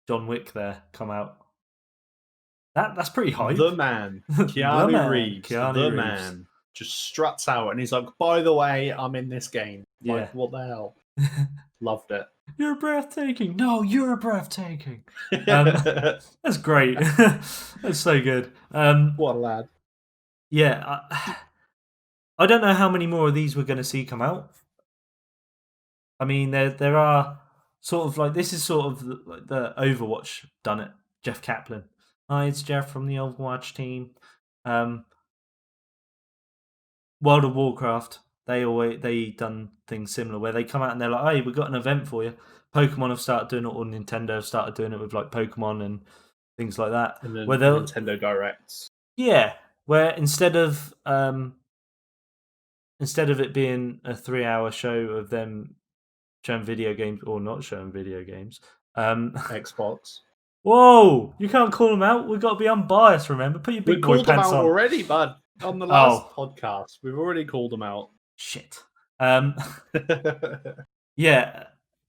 John Wick there come out. That's pretty hype. The man, Keanu Reeves, man, just struts out and he's like, by the way, I'm in this game. Yeah. Like, what the hell? Loved it. You're breathtaking. No, you're breathtaking. That's great. That's so good. What a lad. Yeah. I don't know how many more of these we're going to see come out. I mean, there are sort of like, this is sort of the Overwatch done it. Jeff Kaplan. Hi, it's Jeff from the Overwatch team. World of Warcraft, they done things similar where they come out and they're like, hey, we've got an event for you. Pokemon have started doing it, or Nintendo have started doing it with like Pokemon and things like that. And then Nintendo Directs. Yeah, where instead of it being a 3-hour show of them showing video games or not showing video games, Xbox. Whoa! You can't call them out. We've got to be unbiased. Remember, put your big boy pants on. We called them out already, bud. On the last podcast, we've already called them out. Shit. Yeah.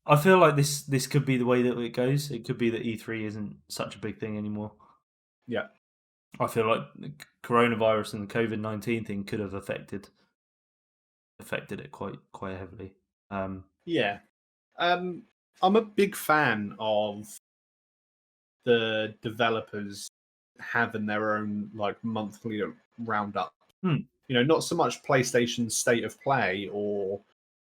I feel like this could be the way that it goes. It could be that E3 isn't such a big thing anymore. Yeah. I feel like the coronavirus and the COVID-19 thing could have affected it quite heavily. Yeah. I'm a big fan of the developers having their own like monthly roundup. Not so much PlayStation's State of Play or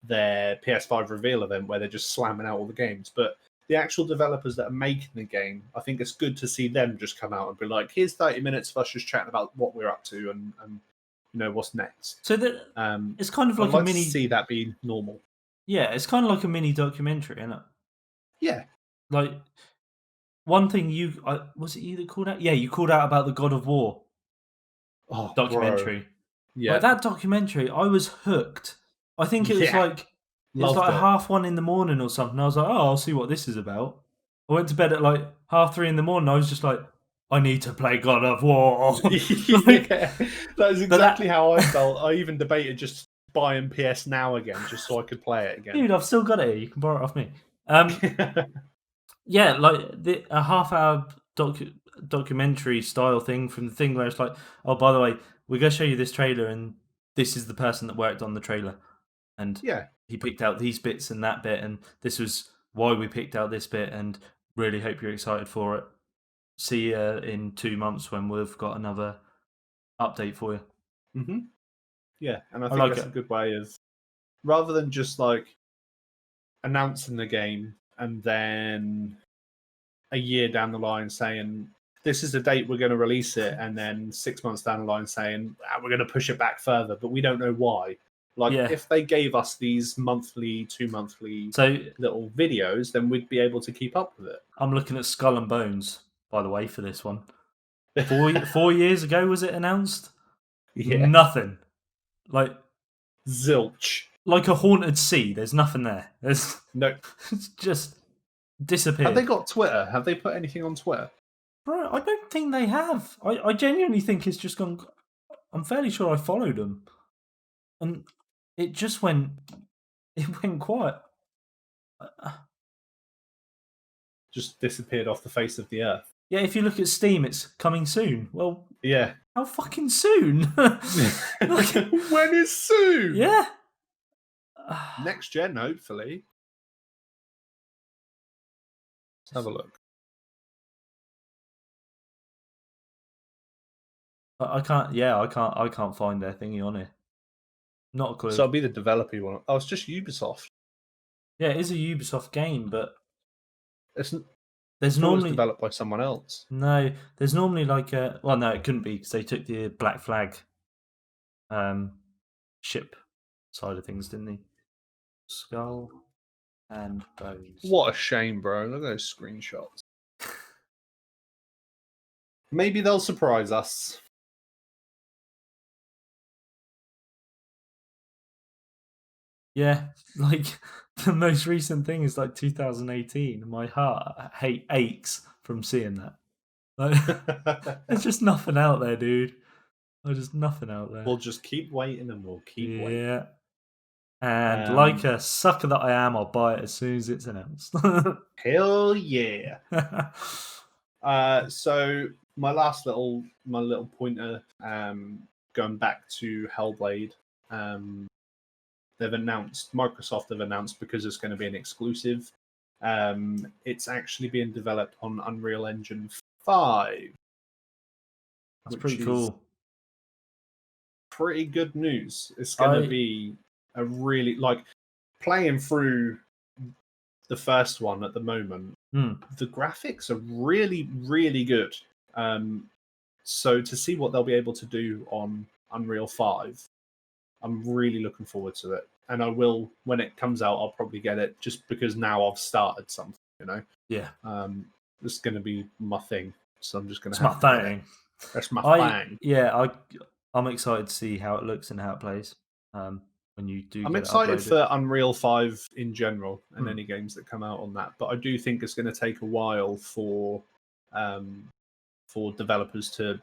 their PS5 reveal event where they're just slamming out all the games, but the actual developers that are making the game, I think it's good to see them just come out and be like, here's 30 minutes of us just chatting about what we're up to and what's next. So it's kind of like I'd a mini. To see that be normal. Yeah, it's kind of like a mini documentary, isn't it? Yeah. Like one thing was it you that called out? Yeah, you called out about the God of War documentary. Bro. Yeah, like that documentary, I was hooked. I think it was like it's like 1:30 in the morning or something. I was like, oh, I'll see what this is about. I went to bed at like 3:30 in the morning. I was just like, I need to play God of War. Yeah, that is exactly how I felt. I even debated just buying PS Now again just so I could play it again. Dude, I've still got it here. You can borrow it off me. Yeah, like a half-hour documentary style thing from the thing where it's like, oh, by the way, we're going to show you this trailer, and this is the person that worked on the trailer, and he picked out these bits and that bit, and this was why we picked out this bit, and really hope you're excited for it. See you in 2 months when we've got another update for you. Mm-hmm. Yeah, and I think that's a good way of, rather than just like announcing the game and then a year down the line saying this is the date we're going to release it, and then 6 months down the line saying we're going to push it back further, but we don't know why. Like if they gave us these 2 monthly little videos, then we'd be able to keep up with it. I'm looking at Skull and Bones, by the way, for this one. 4 years ago was it announced? Yeah. Nothing. Like zilch. Like a haunted sea. There's nothing there. There's no. It's just disappeared. Have they got Twitter? Have they put anything on Twitter? Bro, I don't think they have. I genuinely think it's just gone. I'm fairly sure I followed them, and it just went. It went quiet. Just disappeared off the face of the earth. Yeah, if you look at Steam, it's coming soon. Well, yeah. How fucking soon? Like, when is soon? Yeah. Next gen, hopefully. Let's have a look. I can't. Yeah, I can't find their thingy on it. Not a clue. So it'll be the developer one. Oh, it's just Ubisoft. Yeah, it is a Ubisoft game, but there's normally developed by someone else. No, there's normally like a. Well, no, it couldn't be because they took the Black Flag ship side of things, didn't they? Skull and Bones. What a shame, bro! Look at those screenshots. Maybe they'll surprise us. Yeah, like the most recent thing is like 2018. My heart aches from seeing that. Like, there's just nothing out there, dude. There's just nothing out there. We'll just keep waiting and we'll keep waiting. Yeah. And like a sucker that I am, I'll buy it as soon as it's announced. Hell yeah. So my little pointer, going back to Hellblade, Microsoft have announced, because it's going to be an exclusive, it's actually being developed on Unreal Engine 5. That's pretty cool. Pretty good news. It's going to be a really, like, playing through the first one at the moment, the graphics are really, really good. So to see what they'll be able to do on Unreal 5, I'm really looking forward to it. And I will, when it comes out, I'll probably get it just because now I've started something, you know? Yeah. It's going to be my thing. So I'm just going to have my thing. That's my thing. Yeah, I'm excited to see how it looks and how it plays. When you do, I'm excited for Unreal 5 in general and any games that come out on that. But I do think it's going to take a while for developers to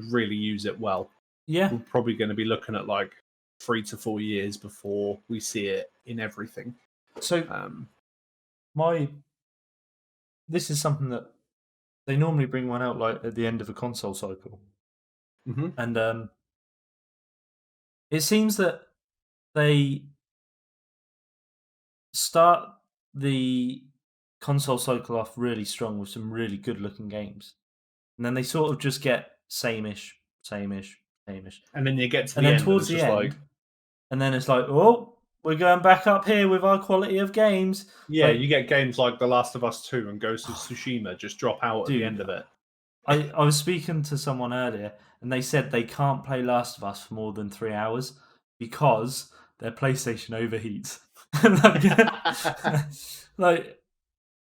really use it well. Yeah, we're probably going to be looking at like 3 to 4 years before we see it in everything. So This is something that they normally bring one out like at the end of a console cycle, and it seems that they start the console cycle off really strong with some really good looking games, and then they sort of just get sameish, sameish, sameish, and then you get to and the then end, towards and the end, and then it's like, oh, we're going back up here with our quality of games. Yeah, like, you get games like The Last of Us 2 and Ghost of Tsushima just drop out at the end of it. I was speaking to someone earlier, and they said they can't play Last of Us for more than 3 hours because their PlayStation overheats. like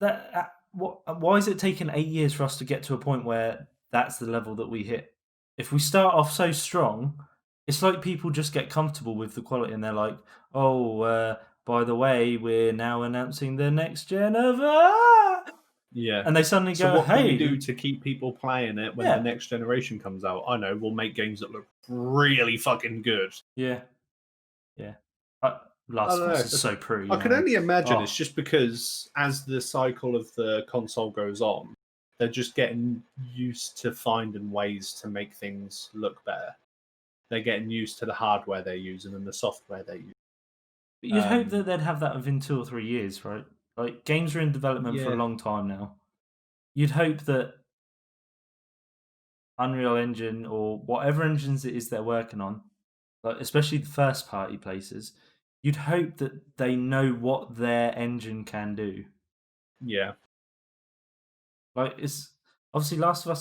that. Why is it taking 8 years for us to get to a point where that's the level that we hit? If we start off so strong, it's like people just get comfortable with the quality, and they're like, "Oh, by the way, we're now announcing the next gen of." Yeah. And they suddenly So go, what "Hey, can we do to keep people playing it when the next generation comes out? I know, we'll make games that look really fucking good." Yeah. Last of Us is so pretty. I can only imagine Oh. it's just because as the cycle of the console goes on, they're just getting used to finding ways to make things look better. They're getting used to the hardware they're using and the software they're using. But you'd hope that they'd have that within 2 or 3 years, right? Like, games are in development for a long time now. You'd hope that Unreal Engine or whatever engines it is they're working on, like especially the first party places, you'd hope that they know what their engine can do. Yeah. Like, it's obviously Last of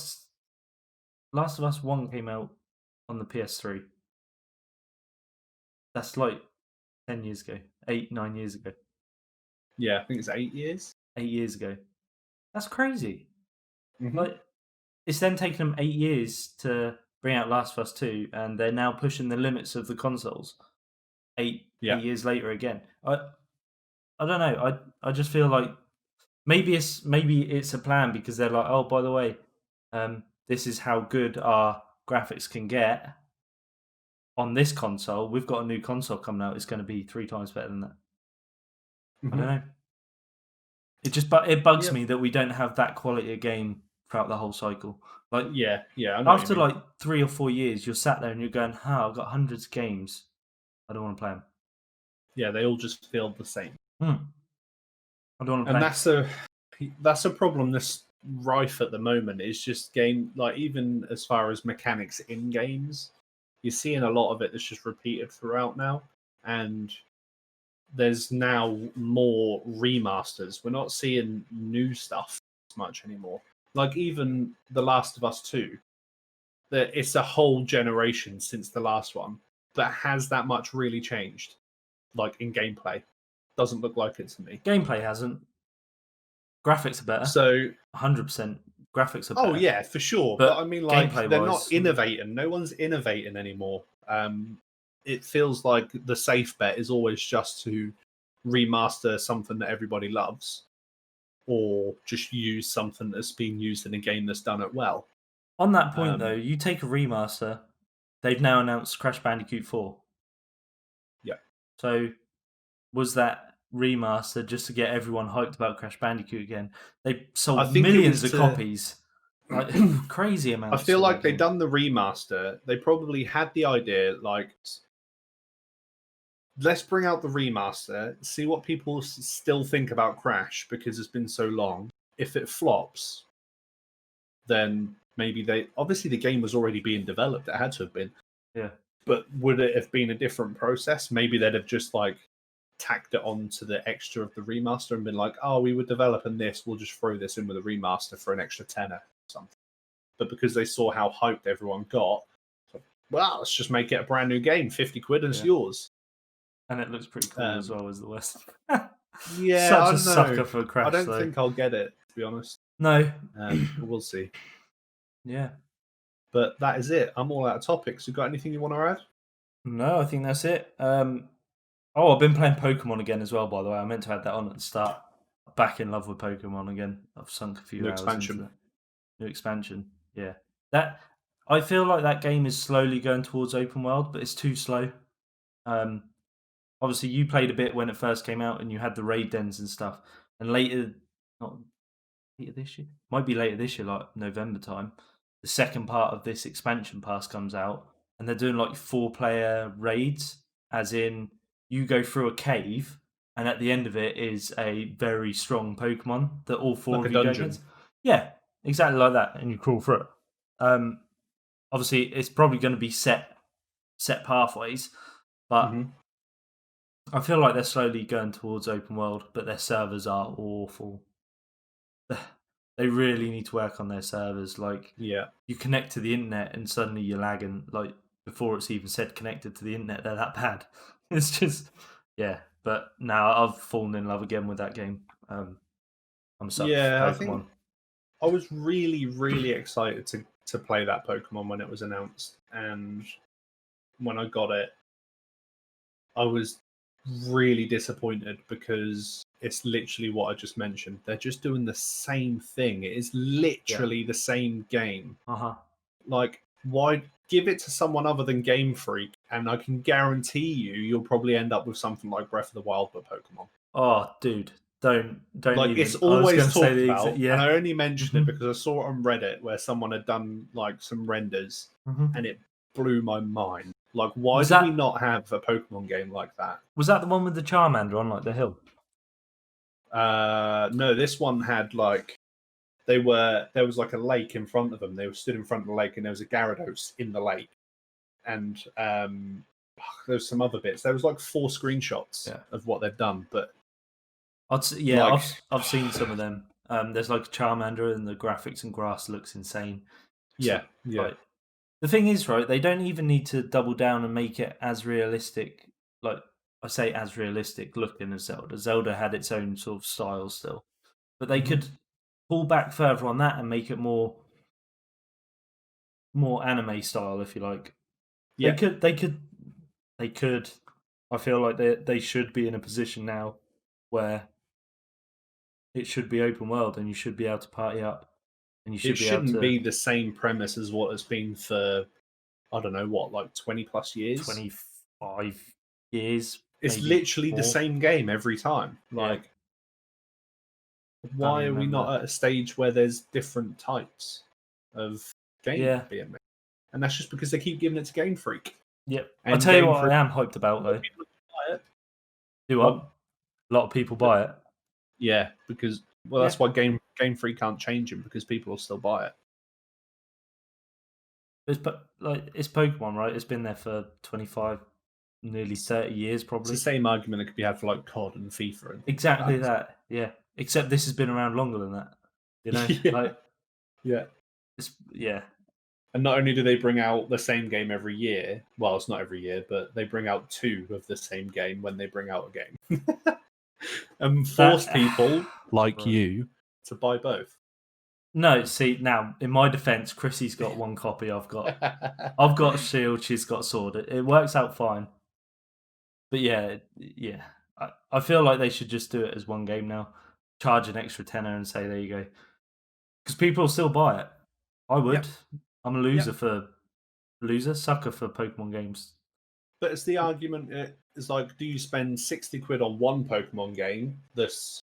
Us 1 came out on the PS3. That's like 10 years ago, 8, 9 years ago. Yeah, I think it's 8 years. 8 years ago. That's crazy. Mm-hmm. Like, it's then taken them 8 years to bring out Last of Us 2, and they're now pushing the limits of the consoles 8 years later again. I don't know. I just feel like maybe it's a plan because they're like, oh, by the way, this is how good our graphics can get on this console. We've got a new console coming out. It's going to be 3 times better than that. I don't know. It bugs me that we don't have that quality of game throughout the whole cycle. Like, yeah, I know after like 3 or 4 years, you're sat there and you're going, I've got hundreds of games. I don't want to play them. Yeah, they all just feel the same. I don't want to play. And that's a problem that's rife at the moment. It's just game, like, even as far as mechanics in games, you're seeing a lot of it that's just repeated throughout now. And there's now more remasters. We're not seeing new stuff as much anymore. Like even The Last of Us 2, it's a whole generation since the last one, but has that much really changed? Like in gameplay, doesn't look like it to me. Gameplay hasn't. Graphics are better. So 100% graphics are better. Oh yeah, for sure. But I mean, like they're not innovating. No one's innovating anymore. It feels like the safe bet is always just to remaster something that everybody loves, or just use something that's been used in a game that's done it well. On that point, though, you take a remaster. They've now announced Crash Bandicoot 4. Yeah. So, was that remaster just to get everyone hyped about Crash Bandicoot again? They sold millions of copies. Like, crazy amounts. I feel like they've done the remaster. They probably had the idea, like, let's bring out the remaster, see what people still think about Crash because it's been so long. If it flops, then maybe obviously the game was already being developed. It had to have been. Yeah. But would it have been a different process? Maybe they'd have just like tacked it on to the extra of the remaster and been like, oh, we were developing this, we'll just throw this in with a remaster for an extra tenner or something. But because they saw how hyped everyone got, well, let's just make it a brand new game, 50 quid and it's yours. And it looks pretty cool as well as the West. Yeah, such a sucker for Crash. I don't think I'll get it, to be honest. No. We'll see. Yeah. But that is it. I'm all out of topics. You got anything you want to add? No, I think that's it. I've been playing Pokemon again as well, by the way. I meant to add that on at the start. Back in love with Pokemon again. I've sunk a few hours into that. New expansion. Yeah. I feel like that game is slowly going towards open world, but it's too slow. Obviously, you played a bit when it first came out and you had the raid dens and stuff. and not later this year, might be later this year, like November time. The second part of this expansion pass comes out, and they're doing like 4-player raids, as in you go through a cave, and at the end of it is a very strong Pokemon that all four like of a you go dungeon. against. Yeah, exactly like that, and you crawl through it. Obviously, it's probably going to be set pathways, but I feel like they're slowly going towards open world. But their servers are awful. They really need to work on their servers. Like, you connect to the internet and suddenly you're lagging. Like, before it's even said connected to the internet, they're that bad. It's just, yeah. But now I've fallen in love again with that game. I'm a sucker for Pokemon. I think I was really, really excited to play that Pokemon when it was announced, and when I got it, I was really disappointed because it's literally what I just mentioned. They're just doing the same thing. It is literally the same game. Like, why give it to someone other than Game Freak? And I can guarantee you'll probably end up with something like Breath of the Wild but Pokemon. Oh, dude, don't like even. It's always talked about, and I only mentioned it because I saw it on Reddit where someone had done like some renders, and it blew my mind. Like, why do we not have a Pokemon game like that? Was that the one with the Charmander on like the hill? No, this one had like there was like a lake in front of them. They were stood in front of the lake, and there was a Gyarados in the lake, and there was some other bits. There was like 4 screenshots of what they've done, but I've seen some of them. There's like a Charmander, and the graphics and grass looks insane. So, like, the thing is, right, they don't even need to double down and make it as realistic. Like, I say as realistic looking as Zelda. Zelda had its own sort of style still. But they could pull back further on that and make it more anime style, if you like. Yeah. They could. I feel like they should be in a position now where it should be open world and you should be able to party up. And you should shouldn't be the same premise as what it's been for, I don't know what, like 20 plus years? 25 years. It's literally the same game every time. Like, why are we not at a stage where there's different types of games being made? And that's just because they keep giving it to Game Freak. Yep. I'll tell you what I am hyped about, though. Do what? A lot of people buy it. Yeah, because that's why Game Freak can't change them, because people will still buy it. It's Pokemon, right? It's been there for 25, nearly 30 years, probably. It's the same argument that could be had for like COD and FIFA. And exactly that. Yeah. Except this has been around longer than that. You know, And not only do they bring out the same game every year, well, it's not every year, but they bring out 2 of the same game when they bring out a game, and force people like you to buy both. No, see, now in my defense, Chrissy's got 1 copy. I've got Shield. She's got Sword. It works out fine. But yeah. I feel like they should just do it as one game now. Charge an extra tenner and say, there you go, because people will still buy it. I would. I'm a sucker for Pokemon games. But it's the argument. It's like, do you spend 60 quid on one Pokemon game that's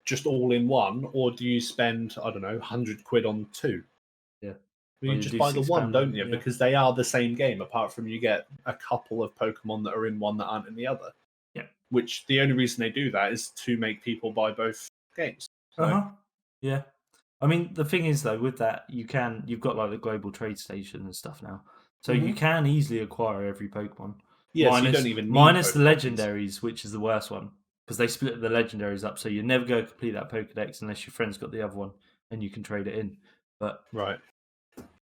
just all in one, or do you spend, I don't know, 100 quid on 2? Yeah. Well, you just buy the one, don't you? Yeah. Because they are the same game, apart from you get a couple of Pokemon that are in one that aren't in the other. Yeah. Which the only reason they do that is to make people buy both games. So. Yeah. I mean, the thing is, though, with that, you've got like the global trade station and stuff now. So you can easily acquire every Pokemon. Yeah, so you don't even need minus the legendaries, which is the worst one. Because they split the legendaries up, so you're never going to complete that Pokedex unless your friend's got the other one and you can trade it in. But right.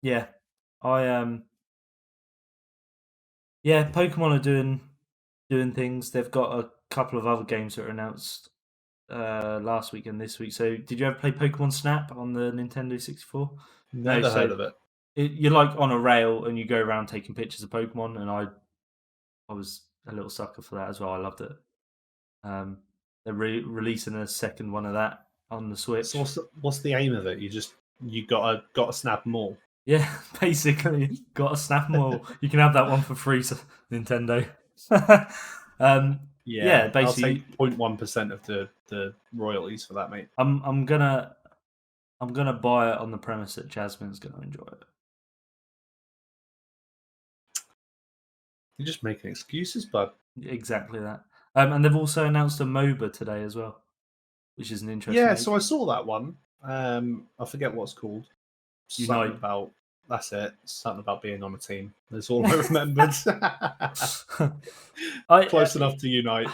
Yeah. Pokemon are doing things. They've got a couple of other games that are announced last week and this week. So did you ever play Pokemon Snap on the Nintendo 64? Never heard of it. You're like on a rail and you go around taking pictures of Pokemon, and I was a little sucker for that as well. I loved it. They're releasing a second one of that on the Switch. So what's the aim of it? You gotta snap them all. Yeah, basically, gotta snap them all. You can have that one for free, Nintendo. Yeah, basically, I'll take 0.1% of the royalties for that, mate. I'm gonna buy it on the premise that Jasmine's gonna enjoy it. You're just making excuses, bud. Exactly that. And they've also announced a MOBA today as well, which is an interesting. Yeah, so I saw that one. I forget what it's called. Something Unite. about that's it. Something about being on a team. That's all I remembered. Close enough to Unite.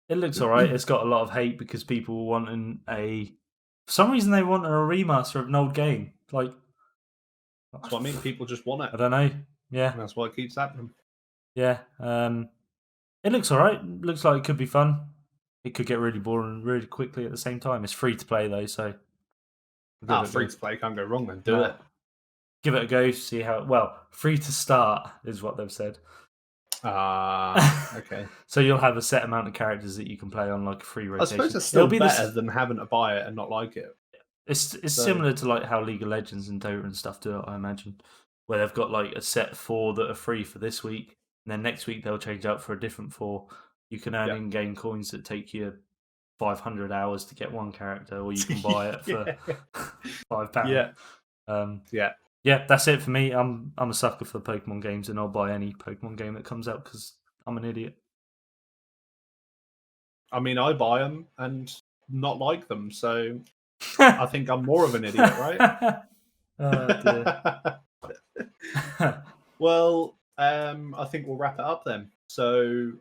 It looks alright. It's got a lot of hate because people were wanting for some reason they wanted a remaster of an old game. Like, that's what I mean. People just want it. I don't know. Yeah, and that's why it keeps happening. Yeah. It looks alright. Looks like it could be fun. It could get really boring really quickly at the same time. It's free to play though, so free to play can't go wrong then. Do it. Give it a go. See how free to start is what they've said. Okay. So you'll have a set amount of characters that you can play on like a free rotation. I suppose it's still better than having to buy it and not like it. It's similar to like how League of Legends and Dota and stuff do it, I imagine, where they've got like a set 4 that are free for this week, and then next week they'll change out for a different 4. You can earn in-game coins that take you 500 hours to get one character, or you can buy it for £5. Yeah, that's it for me. I'm a sucker for Pokemon games, and I'll buy any Pokemon game that comes out because I'm an idiot. I mean, I buy them and not like them, so I think I'm more of an idiot, right? Oh, dear. Well, I think we'll wrap it up then. So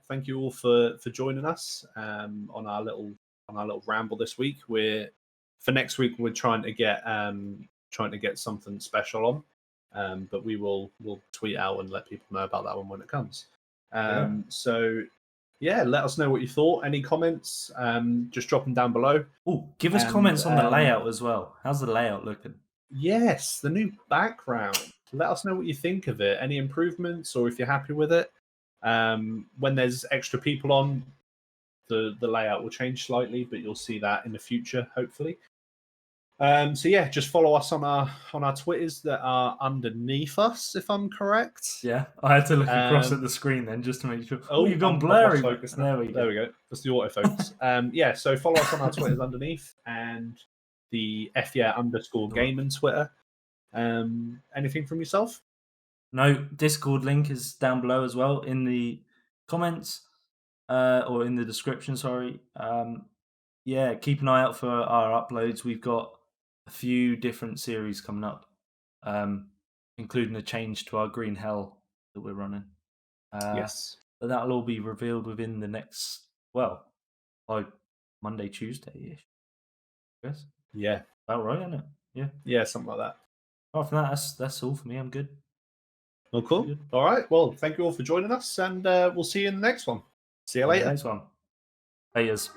thank you all for joining us on our little ramble this week. For next week we're trying to get something special on, but we'll tweet out and let people know about that one when it comes. So let us know what you thought. Any comments? Just drop them down below. Oh, give us comments on the layout as well. How's the layout looking? Yes, the new background. Let us know what you think of it. Any improvements, or if you're happy with it. When there's extra people on, the layout will change slightly, but you'll see that in the future, hopefully. Just follow us on our Twitters that are underneath us, if I'm correct. Yeah, I had to look across at the screen then just to make sure. Oh, you've gone blurry. There we go. That's the autofocus. So follow us on our Twitters underneath and the _gaming Twitter. Anything from yourself? No, Discord link is down below as well in the comments or in the description. Sorry. Keep an eye out for our uploads. We've got a few different series coming up, including a change to our Green Hell that we're running. Yes, but that'll all be revealed within the next by Monday, Tuesday-ish. Yes. Yeah. About right, isn't it? Yeah. Yeah, something like that. Apart from that, that's all for me. I'm good. Well, cool. Good. All right. Well, thank you all for joining us, and we'll see you in the next one. See you later. Next one. Haters.